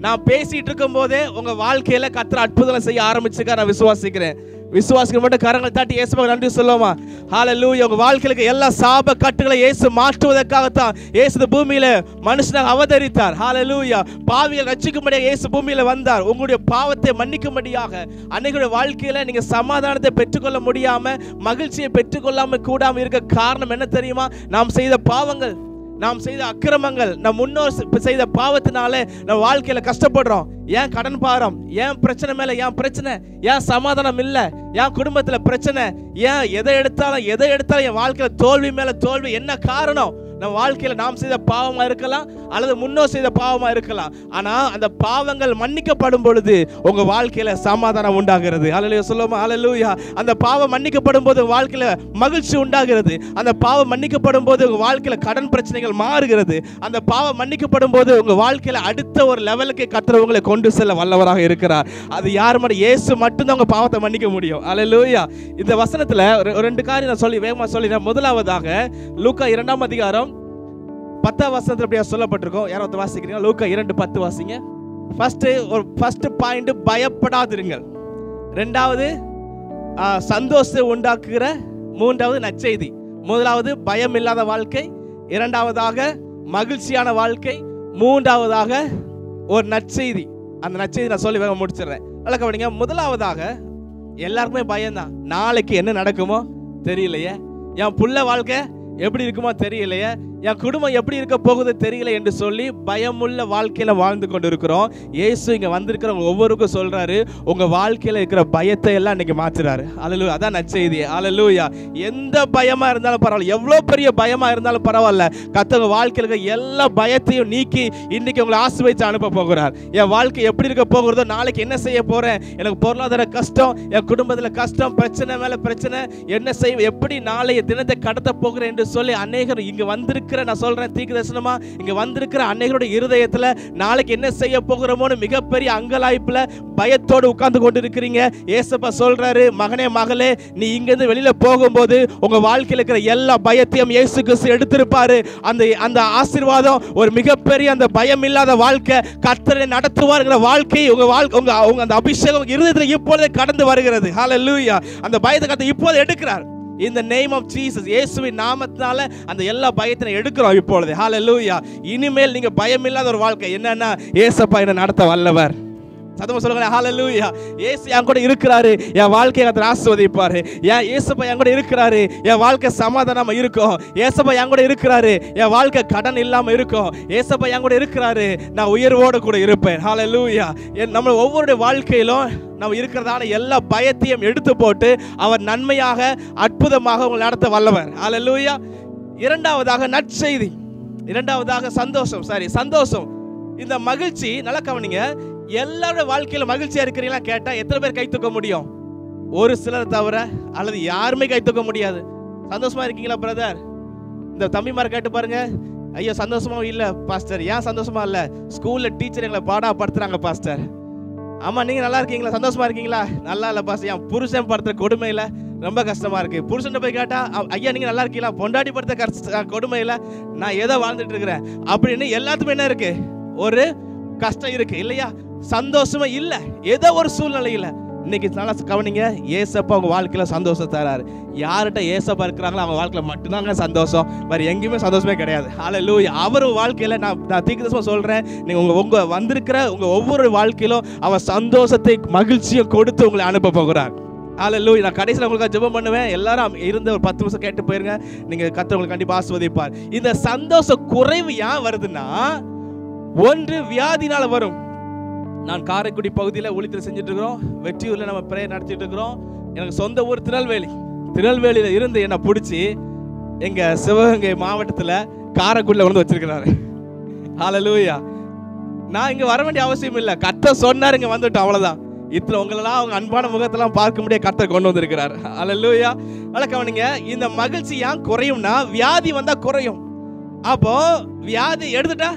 நான் பேசிட்டு இருக்கும் போதே உங்க வாழ்க்கையில கர்த்தர் அற்புதம் செய்ய ஆரம்பிச்சிருக்கார். நான் விசுவாசிக்கிறேன். விசுவாசிக்கிற மட்டும் கரங்களை தட்டி இயேசுவுக்கு நன்றி சொல்லுவோமா? ஹல்லேலூயா. உங்க வாழ்க்கையில எல்லா சாப கட்டுகளை இயேசு மாற்றுவதற்காகத்தான் இயேசு இந்த பூமியில மனுஷனாக அவதரித்தார். ஹல்லேலூயா. பாவிகள் ரட்சிக்கும்படியாக இயேசு பூமியில வந்தார். உங்களுடைய பாவத்தை மன்னிக்கும்படியாக. அன்னைக்குடைய வாழ்க்கையில நீங்க சமாதானத்தை பெற்றுக்கொள்ள முடியாம, மகிழ்ச்சியை பெற்றுக்கொள்ளாம கூடாம இருக்க காரணம் என்ன தெரியுமா? நாம் செய்த பாவங்கள், நாம் செய்த அக்கிரமங்கள், நம் முன்னோர் செய்த பாவத்தினாலே நம்ம வாழ்க்கையில கஷ்டப்படுறோம். ஏன் கடன் பாரம், ஏன் பிரச்சனை மேல ஏன் பிரச்சனை, ஏன் சமாதானம் இல்ல, ஏன் குடும்பத்துல பிரச்சனை, ஏன் எதை எடுத்தாலும் என் வாழ்க்கையில தோல்வி மேல தோல்வி. என்ன காரணம்? நம்ம வாழ்க்கையில் நாம் செய்த பாவமாக இருக்கலாம் அல்லது முன்னோர் செய்த பாவமாக இருக்கலாம். ஆனால் அந்த பாவங்கள் மன்னிக்கப்படும் பொழுது உங்கள் வாழ்க்கையில் சமாதானம் உண்டாகிறது. ஹல்லேலூயா சொல்லுமா? ஹல்லேலூயா. அந்த பாவம் மன்னிக்கப்படும் போது உங்கள் வாழ்க்கையில் மகிழ்ச்சி உண்டாகிறது. அந்த பாவம் மன்னிக்கப்படும் போது உங்கள் வாழ்க்கையில் கடன் பிரச்சனைகள் மாறுகிறது. அந்த பாவம் மன்னிக்கப்படும் போது உங்கள் வாழ்க்கையில் அடுத்த ஒரு லெவலுக்கு கர்த்தர் உங்களை கொண்டு செல்ல வல்லவராக இருக்கிறார். அது யார் மட்டும்? இயேசு மட்டும்தான் உங்கள் பாவத்தை மன்னிக்க முடியும். ஹல்லேலூயா. இந்த வசனத்தில் ரெண்டு காரியம் நான் சொல்லி வேகமாக சொல்லிடுறேன். முதலாவதாக லூக்கா 2ஆம் அதிகாரம் 10ஆம் வசனத்தில் அப்படியே சொல்லப்பட்டிருக்கோம். யாராவது வாசிக்கிறீங்க? லூக்கா 2:10 வாசிங்க. ஃபர்ஸ்ட் பாயிண்ட் பயப்படாதிருங்கள். ரெண்டாவது சந்தோஷத்தை உண்டாக்குகிற மூன்றாவது நற்செய்தி. முதலாவது பயம் இல்லாத வாழ்க்கை, இரண்டாவதாக மகிழ்ச்சியான வாழ்க்கை, மூன்றாவதாக ஒரு நற்செய்தி. அந்த நற்செய்தி நான் சொல்லி வேக முடிச்சிடுறேன். நல்லா கவனிங்க. முதலாவதாக எல்லாருக்குமே பயம்தான். நாளைக்கு என்ன நடக்குமோ தெரியலையே, என் புள்ள வாழ்க்கை எப்படி இருக்குமோ தெரியலையே, என் குடும்பம் எப்படி இருக்க போகுது தெரியல என்று சொல்லி பயமுள்ள வாழ்க்கையில வாழ்ந்து கொண்டு இருக்கிறோம். இயேசு இங்க வந்திருக்கிறவங்க ஒவ்வொருக்கும் சொல்றாரு, உங்க வாழ்க்கையில இருக்கிற பயத்தை எல்லாம் இன்னைக்கு மாத்துறாரு. அல்லேலூயா. அதான் நற்செய்தி. அல்லேலூயா. எந்த பயமா இருந்தாலும் பரவாயில்ல, எவ்வளவு பெரிய பயமா இருந்தாலும் பரவாயில்ல, கர்த்தர் வாழ்க்கையில இருக்க எல்லா பயத்தையும் நீக்கி இன்னைக்கு உங்களை ஆசீர்வதித்து அனுப்ப போகிறார். என் வாழ்க்கை எப்படி இருக்க போகிறதோ, நாளைக்கு என்ன செய்ய போறேன், எனக்கு பொருளாதார கஷ்டம், என் குடும்பத்துல கஷ்டம், பிரச்சனை மேல பிரச்சனை, என்ன செய்ய, எப்படி நாளைய தினத்தை கடத்த போகிறேன் என்று சொல்லி அநேகர் இங்க வந்திருக்க நான் சொல்றேன் தீர்க்கதரிசனமா, இங்க வந்திருக்கிற அநேகருடைய இருதயத்துல நாளைக்கு என்ன செய்ய போகிறோமோன்னு மிகப்பெரிய அங்கலாய்ப்புல பயத்தோடு உட்கார்ந்து கொண்டு இருக்கிறீங்க. ஏசப்பா சொல்றாரு, மகனே மகளே, நீ இங்கிருந்து வெளியில போகும்போது உங்க வாழ்க்கையில் இருக்கிற எல்லா பயத்தையும் இயேசு கிறிஸ்து எடுத்திருப்பாரு. அந்த ஆசீர்வாதம், ஒரு மிகப்பெரிய அந்த பயம் இல்லாத வாழ்க்கை, கர்த்தரை நடத்துவார்ங்கிற வாழ்க்கை உங்க அந்த அபிஷேகம் இருதயத்துல இப்பொழுதே கடந்து வருகிறது. ஹல்லேலூயா. அந்த பயத்தை கர்த்தர் இப்போது எடுக்கிறார். In the name of Jesus, இயேசுவின் நாமத்தினால அந்த எல்லா பயத்தையும் எடுக்கிறோம் இப்பொழுது. ஹல்லேலூயா. இனிமேல் நீங்க பயம் இல்லாத ஒரு வாழ்க்கை, என்னன்னா ஏசப்பா என்ன நடத்த வல்லவர். சத்தமா சொல்லுங்க ஹல்லேலூயா. இயேசு என் கூட இருக்கிறாரு, என் வாழ்க்கையை கர்த்தர் ஆசீர்வதிப்பாரு. ஏன் ஏசப்பா என் கூட இருக்கிறாரு, என் வாழ்க்கை சமாதானமா இருக்கும். ஏசப்பா என் கூட இருக்கிறாரு, என் வாழ்க்கை கடன் இல்லாம இருக்கும். ஏசப்பா என் கூட இருக்கிறாரு, நான் உயர்வோடு கூட இருப்பேன். ஹல்லேலூயா. நம்ம ஒவ்வொரு வாழ்க்கையிலும் நம்ம இருக்கிறதான எல்லா பயத்தையும் எடுத்து போட்டு அவர் நன்மையாக அற்புதமாக உங்களை நடத்த வல்லவர். ஹல்லேலூயா. இரண்டாவதாக நற்செய்தி, இரண்டாவதாக சந்தோஷம். இந்த மகிழ்ச்சி நல்லா கவனிங்க. எல்லாரோட வாழ்க்கையில மகிழ்ச்சியா இருக்கிறீங்களா கேட்டா எத்தனை பேர் கை தூக்க முடியும்? ஒரு சிலர் தவிர, அல்லது யாருமே கை தூக்க முடியாது. சந்தோஷமா இருக்கீங்களா பிரதர்? இந்த தம்பிமாரை கேட்டு பாருங்க. ஐயோ சந்தோஷமா இல்ல பாஸ்டர். ஏன் சந்தோஷமா இல்ல? ஸ்கூல்ல டீச்சர் எங்களை பாடப்படுத்துறாங்க பாஸ்டர். ஆமா, நீங்க நல்லா இருக்கீங்களா? சந்தோஷமா இருக்கீங்களா? நல்லா இல்ல பாஸ்டர், என் புருஷன் படுத்துற கொடுமையில ரொம்ப கஷ்டமா இருக்கு. புருஷன் போய் கேட்டா, ஐயா நீங்க நல்லா இருக்கீங்களா? பொண்டாட்டி படுத்த கொடுமையில நான் ஏதோ வாழ்ந்துட்டு இருக்கிறேன் அப்படின்னு எல்லாத்துக்கும் என்ன இருக்கு? ஒரு கஷ்டம் இருக்கு இல்லையா? சந்தோஷமா இல்ல, ஏதோ ஒரு சூழ்நிலையில. இன்னைக்கு நல்லா கவனிங்க, ஏசப்பா உங்க வாழ்க்கையில சந்தோஷம் தராரு. யார்கிட்ட ஏசப்பா இருக்கிறாங்களோ அவங்க வாழ்க்கையில மட்டும்தாங்க சந்தோஷம், வேற எங்கேயுமே சந்தோஷமே கிடையாது. ஹல்லேலூயா. அவர் வாழ்க்கையில நான் தீர்க்கதரிசனமா சொல்றேன், நீங்க உங்க வந்திருக்கிற உங்க ஒவ்வொரு வாழ்க்கையிலும் அவர் சந்தோஷத்தை மகிழ்ச்சியும் கொடுத்து உங்களை அனுப்ப போகிறார். ஹல்லேலூயா. நான் கடைசியில் உங்களுக்கு ஜெபம் பண்ணுவேன். எல்லாரும் இருந்த ஒரு 10 நிமிஷம் கேட்டு போயிருங்க, நீங்க கர்த்தர் உங்களுக்கு கண்டிப்பா ஆசீர்வதிப்பார். இந்த சந்தோஷ குறைவு ஏன் வருதுன்னா, ஒன்று வியாதினால வரும். நான் காரைக்குடி பகுதியில் ஊழியத்தில் செஞ்சுட்டு இருக்கிறோம், வெற்றியூரில் நம்ம பிரேயர் நடத்திட்டு இருக்கிறோம். எனக்கு சொந்த ஊர் திருநெல்வேலியில் இருந்து என்னை பிடிச்சி எங்கள் சிவகங்கை மாவட்டத்தில் காரைக்குடியில் வந்து வச்சிருக்கிறாரு. ஹல்லேலூயா. நான் இங்கே வர வேண்டிய அவசியம் இல்லை, கர்த்தர் சொன்னார், இங்கே வந்துட்டோம், அவ்வளோதான். இதில் உங்களெல்லாம் அவங்க அன்பான முகத்தெல்லாம் பார்க்க முடியாது, கர்த்தர் கொண்டு வந்திருக்கிறார். ஹல்லேலூயா. நல்லா கவனிங்க. இந்த மகிழ்ச்சி ஏன் குறையும்னா, வியாதி வந்தால் குறையும். அப்போ வியாதி எடுத்துட்டா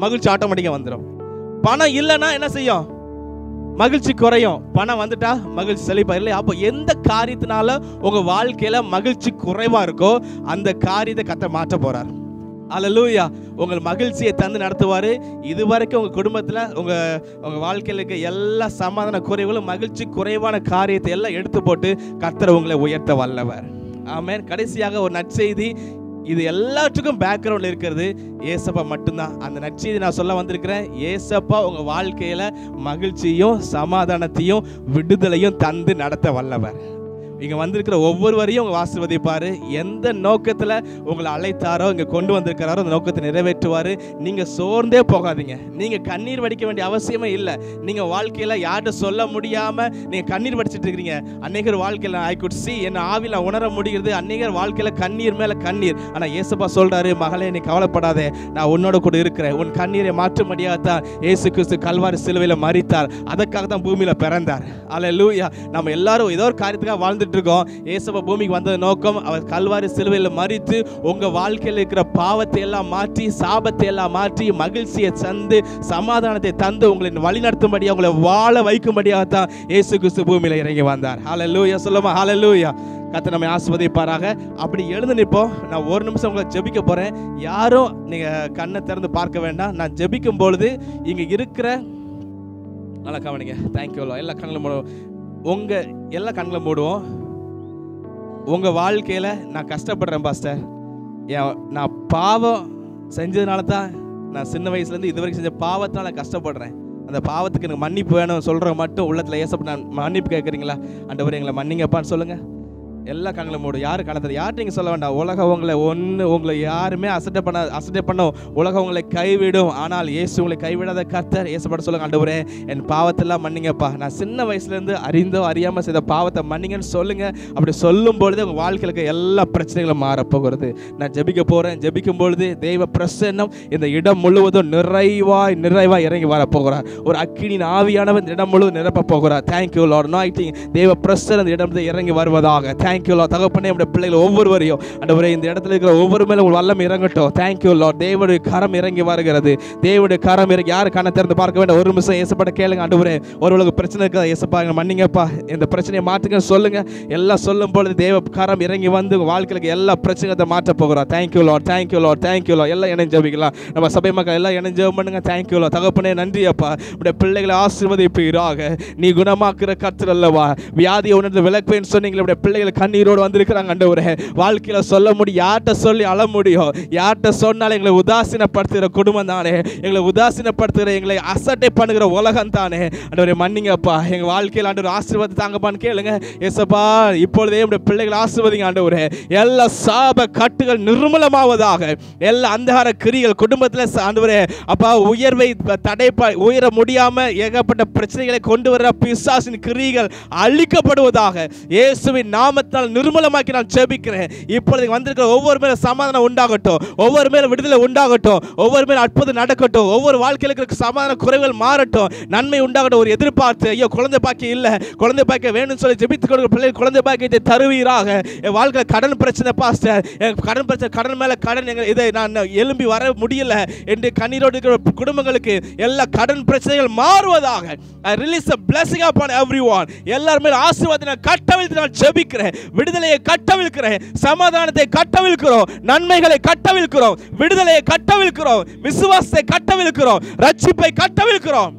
மகிழ்ச்சி ஆட்டோமேட்டிக்காக வந்துடும். பணம் இல்லைன்னா என்ன செய்யும்? மகிழ்ச்சி குறையும். பணம் வந்துட்டா மகிழ்ச்சி செழிப்பா இல்லையா? அப்போ எந்த காரியத்தினால உங்க வாழ்க்கையில மகிழ்ச்சி குறைவா இருக்கோ அந்த காரியத்தை கர்த்தர் மாற்ற போறார். ஹல்லேலூயா. உங்கள் மகிழ்ச்சியை தந்து நடத்துவாரு. இதுவரைக்கும் உங்க குடும்பத்துல உங்க வாழ்க்கையில இருக்க எல்லா சமாதான குறைவுகளும் மகிழ்ச்சி குறைவான காரியத்தை எல்லாம் எடுத்து போட்டு கர்த்தர் உங்களை உயர்த்த வல்லவர். ஆமென். கடைசியாக ஒரு நற்செய்தி. இது எல்லாத்துக்கும் பேக்ரவுண்டில் இருக்கிறது ஏசப்பா மட்டும்தான். அந்த நற்செய்தி நான் சொல்ல வந்திருக்கிறேன். ஏசப்பா உங்க வாழ்க்கையில மகிழ்ச்சியும் சமாதானத்தையும் விடுதலையும் தந்து நடத்த வல்லவர். இங்கே வந்திருக்கிற ஒவ்வொருவரையும் உங்களை ஆசீர்வதிப்பார். எந்த நோக்கத்தில் உங்களை அழைத்தாரோ இங்கே கொண்டு வந்திருக்கிறாரோ அந்த நோக்கத்தை நிறைவேற்றுவார். நீங்கள் சோர்ந்தே போகாதீங்க. நீங்கள் கண்ணீர் வடிக்க வேண்டிய அவசியமே இல்லை. நீங்கள் வாழ்க்கையில் யார்கிட்ட சொல்ல முடியாமல் நீங்கள் கண்ணீர் வடிச்சிட்டு இருக்கிறீங்க. அநேகர் வாழ்க்கையில் ஐ குட் சி என்ன ஆவியில் உணர முடிகிறது. அநேகர் வாழ்க்கையில் கண்ணீர் மேலே கண்ணீர். ஆனால் இயேசுப்பா சொல்கிறாரு, மகளே நீ கவலைப்படாதே, நான் உன்னோட கூட இருக்கிறேன். உன் கண்ணீரை மாற்றும்படியாகத்தான் இயேசு கிறிஸ்து கல்வாரி சிலுவையில் மரித்தார். அதற்காக தான் பூமியில் பிறந்தார். அல்லேலூயா. நம்ம எல்லாரும் ஏதோ ஒரு காரியத்துக்காக வாழ்ந்துட்டு இருக்கோம். இயேசுப்பா பூமிக்கு வந்த நோக்கம் அவர் கல்வாரி சிலுவையில் மரித்து உங்க வாழ்க்கையில் இருக்கிற பாவத்தை எல்லாம் மாற்றி, சாபத்தை எல்லாம் மாற்றி, மகிழ்ச்சியை தந்து, சமாதானத்தை தந்து உங்களை வழி நடத்தும்படியாக, உங்களை வாழ வைக்கும்படியாகத்தான் இயேசு கிறிஸ்து பூமியில் இறங்கி வந்தார். ஹல்லேலூயா. சொல்லுமா ஹல்லேலூயா. கர்த்தர் நம்மை ஆசீர்வதிப்பாராக. அப்படி எழுந்து நிற்போம். நான் ஒரு நிமிஷம் உங்களை ஜெபிக்க போறேன். யாரும் நீங்க கண்ணை திறந்து பார்க்க வேண்டாம். நான் ஜெபிக்கும் பொழுது இங்க இருக்கிற நல்லா கவனிங்க. தேங்க்யூ. எல்லா கண்களும் மூடுவோம். உங்க எல்லா கண்களும் மூடுவோம். உங்க வாழ்க்கையில நான் கஷ்டப்படுறேன் பாஸ்டர், நான் பாவம் செஞ்சதுனால தான், நான் சின்ன வயசுலேருந்து இது வரைக்கும் செஞ்ச பாவத்தால் நான் கஷ்டப்படுறேன், அந்த பாவத்துக்கு எனக்கு மன்னிப்பு வேணும் சொல்கிறவங்க மட்டும் உள்ளத்தில் ஏசப்பட்டு நான் மன்னிப்பு கேட்குறீங்களா? ஆண்டவரே எங்களை மன்னிங்கப்பான்னு சொல்லுங்கள். எல்லா கண்களும் மூடும். யாரு கணத்தது யார்ட்டு நீங்கள் சொல்ல வேண்டாம். உலகம் உங்களை யாருமே அசட்டை பண்ண உலகம் உங்களை கைவிடும். ஆனால் இயேசு உங்களை கைவிடாத கர்த்தர். இயேசுப்பட சொல்லுங்க, ஆண்டவரே என் பாவத்தெல்லாம் மன்னிங்கப்பா, நான் சின்ன வயசுலேருந்து அறிந்தோ அறியாமல் செய்த பாவத்தை மன்னிங்கன்னு சொல்லுங்க. அப்படி சொல்லும் பொழுது உங்கள் வாழ்க்கையில் எல்லா பிரச்சனைகளும் மாறப்போகிறது. நான் ஜெபிக்க போகிறேன். ஜெபிக்கும் பொழுது தெய்வ பிரசன்னம் இந்த இடம் முழுவதும் நிறைவாய் இறங்கி வரப்போகிறார். ஒரு அக்கினியின் ஆவியானவர் இந்த இடம் முழுவதும் நிரப்ப போகிறார். Thank you Lord. அனாயிண்டிங் தெய்வ பிரசன்னம் இந்த இடம் இறங்கி வருவதாக. Thank you Lord. தகப்பனே நம்முடைய பிள்ளைகள் ஒவ்வொருவரையும் ஆண்டவரே இந்த இடத்துல இருக்கிற ஒவ்வொரு மேலும் ஒரு வல்லம் இறங்கட்டும். Thank you Lord. தேவனுடைய கரம் இறங்கி வருகிறது. தேவனுடைய கரம் இறங்கி யாரு கண்ணை திறந்து பார்க்க வேண்டாம். ஒரு நிமிஷம் ஏசப்பட கேளுங்க. ஆண்டவரே ஒருவளுக்கு பிரச்சனை இருக்கா? ஏசப்பா மன்னிங்கப்பா, இந்த பிரச்சனையை மாற்றுங்கன்னு சொல்லுங்க. எல்லாம் சொல்லும் பொழுது தேவ கரம் இறங்கி வந்து வாழ்க்கைக்கு எல்லா பிரச்சனைகளை மாற்ற போகிறோம். Thank you Lord. Thank you Lord. Thank you Lord. எல்லாம் இணைஞ்சு ஜெபிக்கலாம். நம்ம சபை மக்கள் எல்லாம் இணைஞ்சு ஜெபம் பண்ணுங்க. Thank you Lord. தகப்பனே நன்றி அப்பா, நம்முடைய பிள்ளைகளை ஆசீர்வதிப்பீராக. நீ குணமாக்குற கர்த்தர் அல்லவா? வியாதியை உணர்ந்து விலக்குவேன்னு சொன்னீங்க. நம்முடைய பிள்ளைகளை கண்ணீரோடு வந்திருக்கிறாங்க. ஆண்டவரே வாழ்க்கையில சொல்ல முடியும், யார்கிட்ட சொல்லி அழ முடியும்? யார்கிட்ட சொன்னாலும் எங்களை உதாசீனப்படுத்துகிற குடும்பம் தானே, எங்களை உதாசீனப்படுத்துகிற, எங்களை அசட்டை பண்ணுகிற உலகம் தானே. ஆண்டவரே மன்னிங்கப்பா, எங்க வாழ்க்கையில் ஆண்டவர் ஆசீர்வாதத்தை தாங்கப்பான்னு கேளுங்க. ஏசப்பா இப்பொழுதே நம்முடைய பிள்ளைகளை ஆசீர்வதிங்க ஆண்டவரே. எல்லா சாப கட்டுகள் நிர்மூலமாவதாக. எல்லா அந்தகார கிரிகள் குடும்பத்தில் ஆண்டவரே அப்பா உயர்வை உயர முடியாம ஏகப்பட்ட பிரச்சனைகளை கொண்டு வர பிசாசின் கிரிகள் அழிக்கப்படுவதாக. இயேசுவின் நாமத்தால் நிர்மூலமாக்கி நான் ஜெபிக்கிறேன். இப்பொழுது வந்திருக்கிற ஒவ்வொரு மேலும் சமாதானம் உண்டாகட்டும், ஒவ்வொரு மேலும் விடுதலை உண்டாகட்டும், ஒவ்வொரு மேலும் அற்புதம் நடக்கட்டும், ஒவ்வொரு வாழ்க்கையில் இருக்கிற சமாதான குறைவுகள் மாறட்டும், நன்மை உண்டாகட்டும். ஒரு எதிர்பார்த்து ஐயோ குழந்தை பாக்கியம் இல்லை, குழந்தை பாக்கியம் வேணும்னு சொல்லி ஜெபித்து கொடுக்கிற பிள்ளைகள் குழந்தை பாக்கியத்தை தருவீராக. என் வாழ்க்கையில் கடன் பிரச்சனை பாஸ்டர், கடன் பிரச்சனை, கடன் மேல கடன், இதை நான் எழும்பி வர முடியல என்று கண்ணீரோடு இருக்கிற குடும்பங்களுக்கு எல்லா கடன் பிரச்சனைகள் மாறுவதாக. I release a blessing upon everyone. எல்லாரும் மேல் ஆசீர்வாதத்தை கட்டவிழ்த்து நான் ஜெபிக்கிறேன். விடுதலையை கட்டவிழ்க்கிறேன், சமாதானத்தை கட்டவிழ்க்கிறோம், நன்மைகளை கட்டவிழ்க்கிறோம், விடுதலையை கட்டவிழ்க்கிறோம், விசுவாசத்தை கட்டவிழ்க்கிறோம், ரட்சிப்பை கட்டவிழ்க்கிறோம்.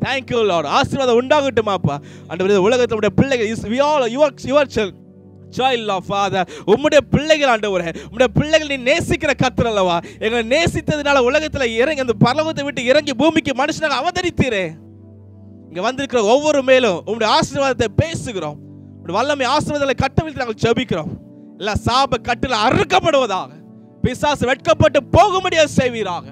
Thank you Lord. ஆசீர்வாதம் உண்டாகட்டும் அப்பா. ஆண்டவரே உலகத்துடைய பிள்ளைகள் we all your child of Father, உம்முடைய பிள்ளைகள் ஆண்டவரே, உம்முடைய பிள்ளைகள் நீ நேசிக்கிற கர்த்தர் அல்லவா? எங்களை நேசித்ததுனால உலகத்துல இறங்கி அந்த பரலோகத்தை விட்டு இறங்கி பூமிக்கு மனுஷனாக அவதரித்தீரே. இங்க வந்திருக்கிற ஒவ்வொரு மேலும் உம்முடைய ஆசீர்வாதத்தை பேசுகிறோம். உம்முடைய வல்லமை ஆசீர்வாதங்களை கட்டவிழ்த்து நாங்கள் ஜெபிக்கிறோம். எல்லா சாப கட்டுல அறுக்கப்படுவதாக, பிசாசு வெட்கப்பட்டு போகும்படியாக செய்வீராக.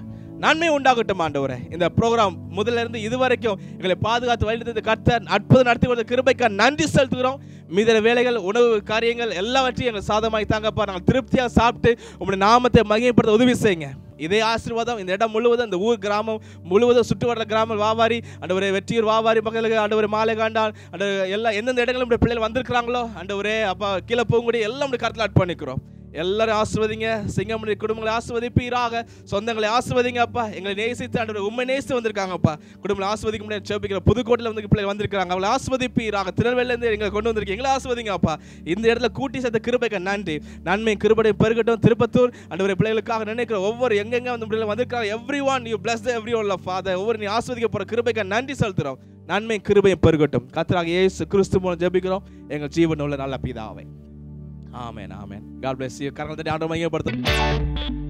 நன்மை உண்டாகட்டும் ஆண்டவரே. இந்த ப்ரோக்ராம் முதல்ல இருந்து இதுவரைக்கும் எங்களை பாதுகாத்து வழிநடத்திய கர்த்தர் அற்புதம் நடத்தி கொடுத்த கிருபைக்கு நன்றி செலுத்துகிறோம். மீத வேலைகள் உணவு காரியங்கள் எல்லாவற்றையும் எங்கள் சாதமாய் தாங்கப்பா. நாங்கள் திருப்தியாக சாப்பிட்டு உங்களுடைய நாமத்தை மகிமைப்படுத்த உதவி செய்யுங்க. இதே ஆசீர்வாதம் இந்த இடம் முழுவதும், இந்த ஊர் கிராமம் முழுவதும், சுற்று வர கிராமம் வியாபாரி ஆண்டவரே, வெற்றியூர் வியாபாரி மக்களுக்கு ஆண்டவரே, மாலைகாண்டால் ஆண்டவரே, எல்லாம் எந்தெந்த இடங்களும் பிள்ளைகள் வந்திருக்கிறாங்களோ ஆண்டவரே அப்பா, கீழே போகக்கூடிய எல்லாம் கருத்தில் அர்ப்பணிக்கிறோம். எல்லாரும் ஆசீர்வதிங்க. சிங்கமுடைய குடும்பங்களை ஆசீர்வதிப்பீராக. சொந்தங்களை ஆசீர்வதிங்க அப்பா. எங்களை நேசித்து ஆண்டவரே உண்மை நேசித்து வந்திருக்காங்கப்பா. குடும்பங்களை ஆசீர்வதிக்க முடியாது ஜெபிக்கிற புதுக்கோட்டையில் வந்து பிள்ளைகள் வந்திருக்காங்க. அவங்களை ஆசீர்வதிப்பீராக. திருநெல்வேலியிலிருந்து எங்களை கொண்டு வந்திருக்கீங்க, எங்களை ஆசீர்வதிங்க அப்பா. இந்த இடத்துல கூட்டி சேர்த்த கிருபைக்கு நன்றி. நன்மை கிருபை பெருகட்டும். திருப்பத்தூர் ஆண்டவரே பிள்ளைகளுக்காக நினைக்கிற ஒவ்வொரு எங்கெங்க வந்து பிள்ளைகள் வந்திருக்காங்க, everyone you bless everyone of father. ஒவ்வொரு நீ ஆசீர்வதிக்க போற கிருபைக்கு நன்றி செலுத்துறோம். நன்மை கிருபையும் பெருகட்டும். கர்த்தராகிய இயேசு கிறிஸ்து மூலம் ஜெபிக்கிறோம் எங்கள் ஜீவனுள்ள நல்ல பிதாவே. Amen, amen. God bless you. கரங்களை தட்டி ஆண்டவரை மகிமைப்படுத்தும்.